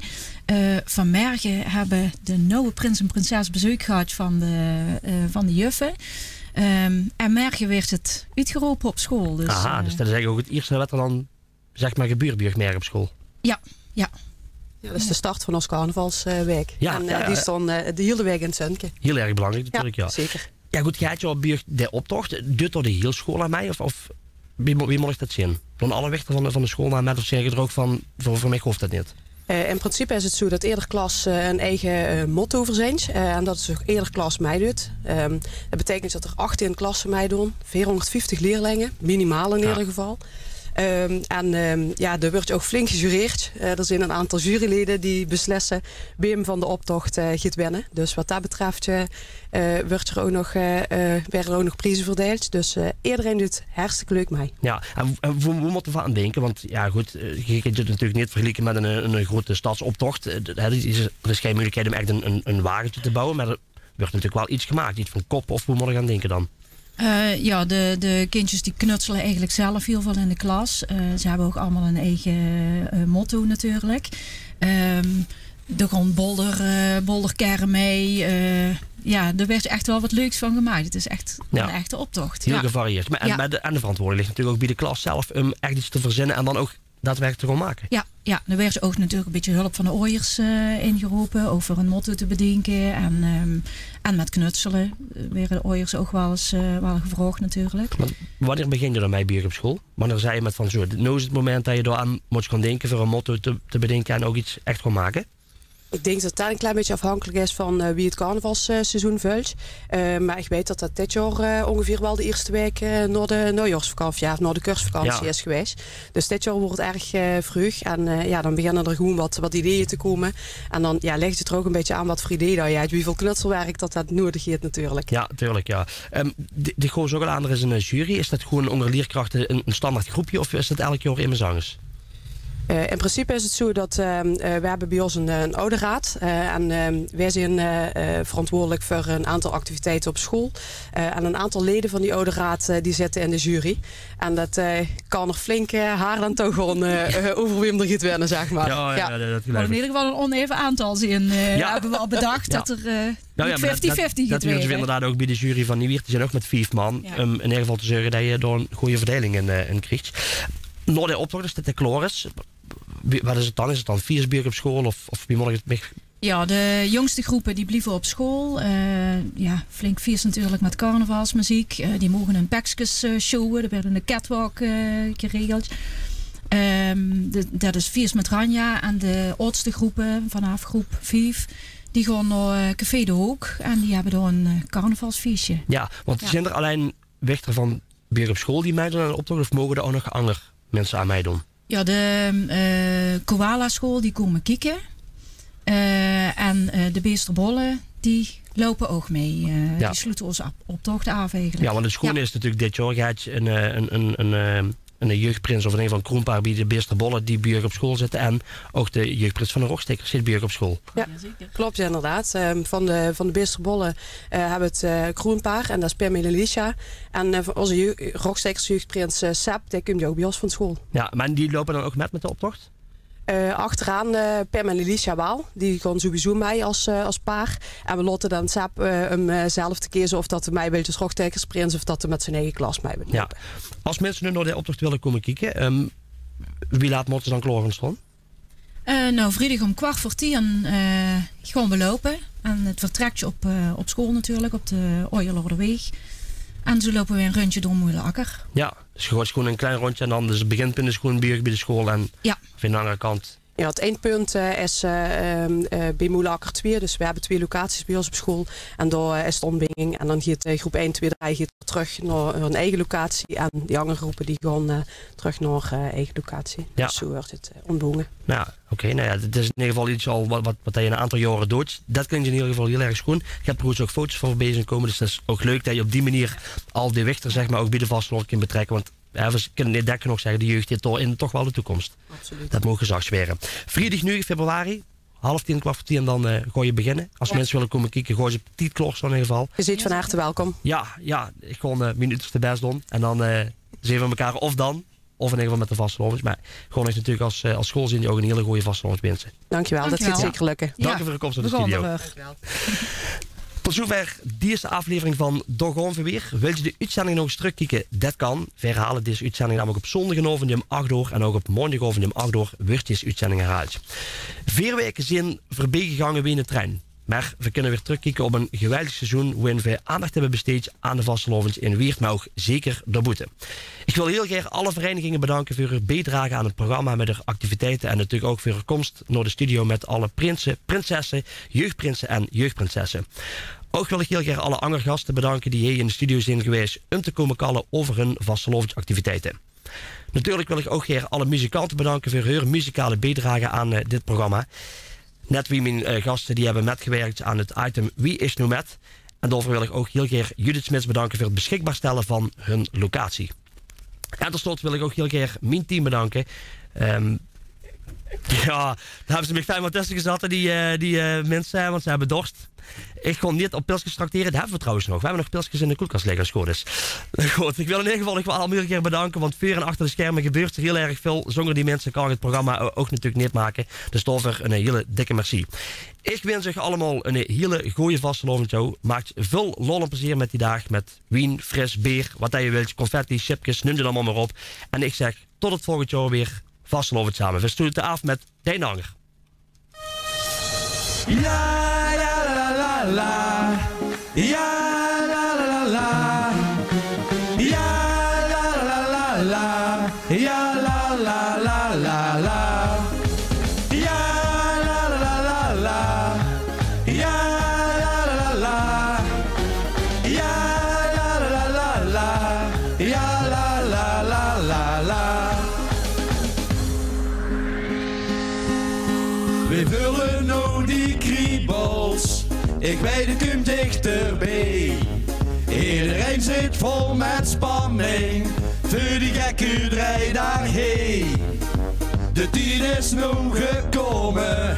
Van Mergen hebben de nieuwe prins en prinses bezoek gehad van de juffen. En Mergen werd het uitgeroepen op school. Dus, dus dat is eigenlijk ook het eerste wat er dan zeg maar gebeurt bij Mergen op school. Ja. Ja, dat is de start van ons carnavalsweek. Die is dan de hele week in het Zunke. Heel erg belangrijk natuurlijk, ja. Zeker. Ja goed, gaat je op de optocht, doet door de hele school aan mij of wie moet ik dat zien? Van alle weg van de school naar mij of zeg je er ook van, voor mij hoeft dat niet? In principe is het zo dat ieder klas een eigen motto verzint. En dat is ook ieder klas meedoet. Dat betekent dat er 18 klassen meedoen. 450 leerlingen, minimaal in ieder geval. Er wordt ook flink gejureerd. Er zijn een aantal juryleden die beslissen wie van de optocht gaat winnen. Dus wat dat betreft werden er ook nog prijzen verdeeld. Dus iedereen doet hartstikke leuk mee. Ja, en we moeten van aan denken. Want ja goed, je kunt het natuurlijk niet vergelijken met een grote stadsoptocht. Er is geen mogelijkheid om echt een wagentje te bouwen. Maar er wordt natuurlijk wel iets gemaakt. Iets van kop of hoe moet je gaan denken dan? De kindjes die knutselen eigenlijk zelf heel veel in de klas. Ze hebben ook allemaal een eigen motto natuurlijk. Er komt bolderkerren mee. Er werd echt wel wat leuks van gemaakt. Het is echt een echte optocht. Heel gevarieerd. En de verantwoording ligt natuurlijk ook bij de klas zelf om echt iets te verzinnen en dan ook daadwerkelijk te gaan maken. Ja, er werd ook natuurlijk een beetje hulp van de ooiers ingeroepen over een motto te bedenken en met knutselen werden de ooiers ook wel eens gevraagd natuurlijk. Maar wanneer begin je dan mee bij op school? Wanneer zei je met van zo, nu is het moment dat je eraan moet gaan denken voor een motto te bedenken en ook iets echt gaan maken? Ik denk dat dat een klein beetje afhankelijk is van wie het carnavalsseizoen vult. Maar ik weet dat dit jaar ongeveer wel de eerste week na de nieuwjaarsvakantie, na de kerstvakantie is geweest. Dus dit jaar wordt het erg vroeg. En dan beginnen er gewoon wat ideeën te komen. En dan legt het er ook een beetje aan wat voor ideeën dat je hebt. Hoeveel knutselwerk dat nodig heeft natuurlijk. Ja, tuurlijk, ja. De Goos ook al aan, er is een jury. Is dat gewoon onder leerkrachten een standaard groepje of is dat elk jaar in mijn zangers? In principe is het zo dat we hebben bij ons een ouderraad en wij zijn verantwoordelijk voor een aantal activiteiten op school. En een aantal leden van die ouderraad die zitten in de jury. En dat kan er flink haar dan toch gewoon over wie er gaat winnen, zeg maar. Maar in ieder geval een oneven aantal zien. Hebben we al bedacht dat er 50-50 gaat dat doen ze inderdaad ook bij de jury van Nieuwiert. Die zijn ook met 5 man. In ieder geval te zorgen dat je door een goede verdeling in krijgt. Na de optocht is dit de Chloris. Wat is het dan? Is het dan 4 bier op school of wie moet ik het mee? Ja, de jongste groepen die blijven op school. Flink vies natuurlijk met carnavalsmuziek. Die mogen hun pakjes showen. Er werd een catwalk geregeld. Dat is vies met Ranja. En de oudste groepen vanaf groep 5... die gaan naar Café de Hoek. En die hebben daar een carnavalsfeestje. Ja, want zijn er alleen weg van bier op school die meedoen aan de optocht? Of mogen er ook nog andere mensen aan meedoen? Ja, de Koala school die komen kijken. En de Beesterbollen die lopen ook mee. Die sluiten onze optocht af eigenlijk. Ja, want het schoon is natuurlijk dit jaar gaat een jeugdprins of een van Kroenpaar bij de Beesterbollen die bij op school zitten. En ook de jeugdprins van de Rockstekkers zit bij op school. Ja, klopt inderdaad. Van de Beesterbollen hebben we het Kroenpaar en dat is Pam en Alicia. En voor onze Rockstekkers jeugdprins Seb, die komt ook bij ons van school. Ja, maar die lopen dan ook met de optocht? Achteraan Pam en Alicia wel. Die gaan sowieso mee als paar. En we laten dan Seb hem zelf te kiezen of dat hij mij wil als Rockstekersprins of dat hij met zijn eigen klas mee wil. Ja. Als mensen nu naar de optocht willen komen kijken, wie laat moeten ze dan klaar staan? Vrijdag om 10:15 gaan we lopen. En het vertrekt op school natuurlijk, op de Ooierlorderweg. En zo lopen we een rondje door Mulenakker. Ja, dus je gooit gewoon een klein rondje en dan dus het beginpunt is gewoon bij de school en van de andere kant Ja, het eindpunt is bij Moelakker 2. Dus we hebben 2 locaties bij ons op school. En daar is de ontbinding. En dan gaat groep 1, 2, 3 gaat terug naar hun eigen locatie. En die andere groepen die gaan terug naar eigen locatie. Ja. Dus zo wordt het ontbonden. Nou, oké. Nou ja, het is in ieder geval iets al wat je een aantal jaren doet. Dat klinkt in ieder geval heel erg schoon. Je hebt er ook foto's van voorbij zien komen. Dus dat is ook leuk dat je op die manier al die wichter zeg maar ook bij de vastelovend kunt betrekken. Want we kunnen niet dekken nog zeggen, de jeugd heeft toch wel de toekomst. Absoluut. Dat mogen gezag zweren. Vrijdag nu, februari, 9:30, 9:15 en dan ga je beginnen. Als mensen willen komen kijken, gooi ze op die klok in ieder geval. Je ziet van harte welkom. Ja, ik ga mijn uiterste best doen. En dan zien we elkaar of in ieder geval met de vastelovens. Maar gewoon is natuurlijk als school zien die ook een hele goede vastelovens wensen. Dankjewel, dat gaat zeker lukken. Dank voor de komst naar de studio. Dankjewel. Tot zover deze aflevering van Dogon Weer. Wil je de uitzending nog eens terugkijken? Dat kan. We herhalen deze uitzending namelijk op zondagavond om 8 uur en ook op maandagavond om 8 uur wordt deze uitzending herhaald. 4 weken zijn voorbij gegaan in de trein. Maar we kunnen weer terugkijken op een geweldig seizoen waarin we aandacht hebben besteed aan de vastelovens in Weert, maar ook zeker daarbuiten. Ik wil heel graag alle verenigingen bedanken voor hun bijdrage aan het programma met de activiteiten en natuurlijk ook voor hun komst naar de studio met alle prinsen, prinsessen, jeugdprinsen en jeugdprinsessen. Ook wil ik heel graag alle andere gasten bedanken die hier in de studio zijn geweest om te komen kallen over hun vastelovensactiviteiten. Natuurlijk wil ik ook graag alle muzikanten bedanken voor hun muzikale bijdrage aan dit programma. Net wie mijn gasten die hebben metgewerkt aan het item Wie is nu met? En daarvoor wil ik ook heel graag Judith Smits bedanken voor het beschikbaar stellen van hun locatie. En tot slot wil ik ook heel graag mijn team bedanken. Ja, daar hebben ze me fijn wat tussen gezet, die mensen, want ze hebben dorst. Ik kon niet op pilsjes tracteren, dat hebben we trouwens nog. We hebben nog pilsjes in de koelkast liggen, schoon is. Goed, ik wil in ieder geval allemaal een keer bedanken, want voor en achter de schermen gebeurt er heel erg veel. Zonder die mensen kan ik het programma ook natuurlijk niet maken. Dus daarvoor een hele dikke merci. Ik wens euch allemaal een hele goede vastelovend show. Maakt veel lol en plezier met die dag, met wien, fris, bier, wat je wilt, confetti, chipjes, noem het allemaal maar op. En ik zeg tot het volgende jaar weer. Vastelovend samen. We sluiten af met Deen Anger. Ja, ja, la, la, la. Ja, la, la, la. Ja, la, la, la, la. Ja, la, la, la, la, la. Ja, la, la, la, la. Ja, la, la, la. Ja, la, la, la, la. Ja, la, la, la, la, la. We vullen nou die kriebels, ik weet het komt dichterbij. Iedereen zit vol met spanning, voor die gekke draai daarheen. De tijd is nou gekomen,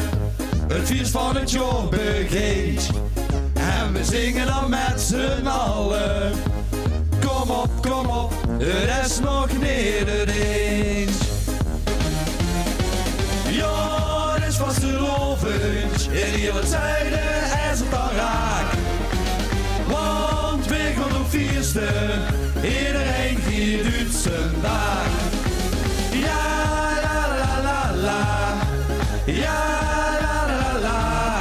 het feest van het jaar begint. En we zingen dan met z'n allen, kom op, het is nog niet het eens. Ja, het is vastelovend, in hele tijden is het al raak. Want we gaan op feesten, iedereen giet uit zijn dag. Ja, la la la la, ja, la la la.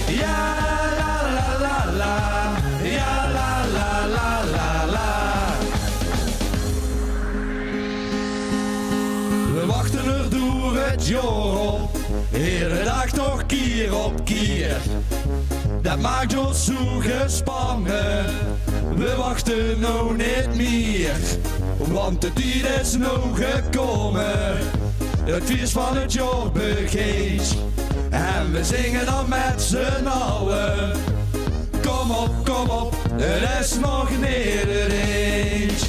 Ja, la la la la, ja, la la la la la. We wachten er door het jaar op, iedere dag toch keer op keer. Dat maakt ons zo gespannen, we wachten nou niet meer. Want de tijd is nou gekomen, het feest van het jaar begint. En we zingen dan met z'n allen, kom op, het is nog niet het eens.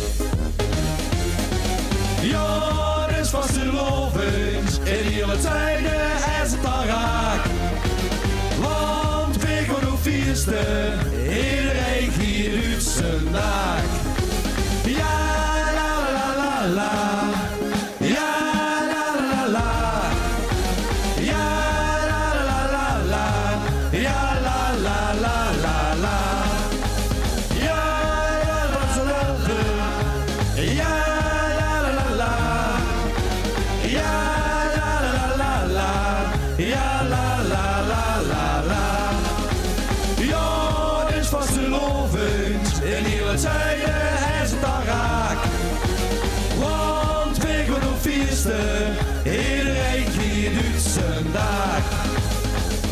Ja, het is vastelovend, in hele tijden is het al raak. Want we gaan op feesten, iedereen giet uit zijn dag. Ja, la la la la. Ja, la la la. Ja, la la la la. Ja, la la la la la. Ja, la la la la. Ja, la la la. Ja, la la la la. Ja, la la la la la. Ja, het is vastelovend, in hele tijden is het al raak. Want we gaan op feesten, iedereen giet dag.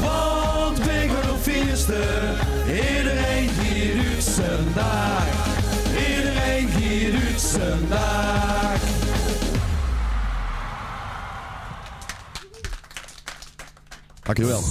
Want wij gaan op feesten, iedereen hier uit zijn dag. Iedereen hier uit zijn dag. Dankjewel.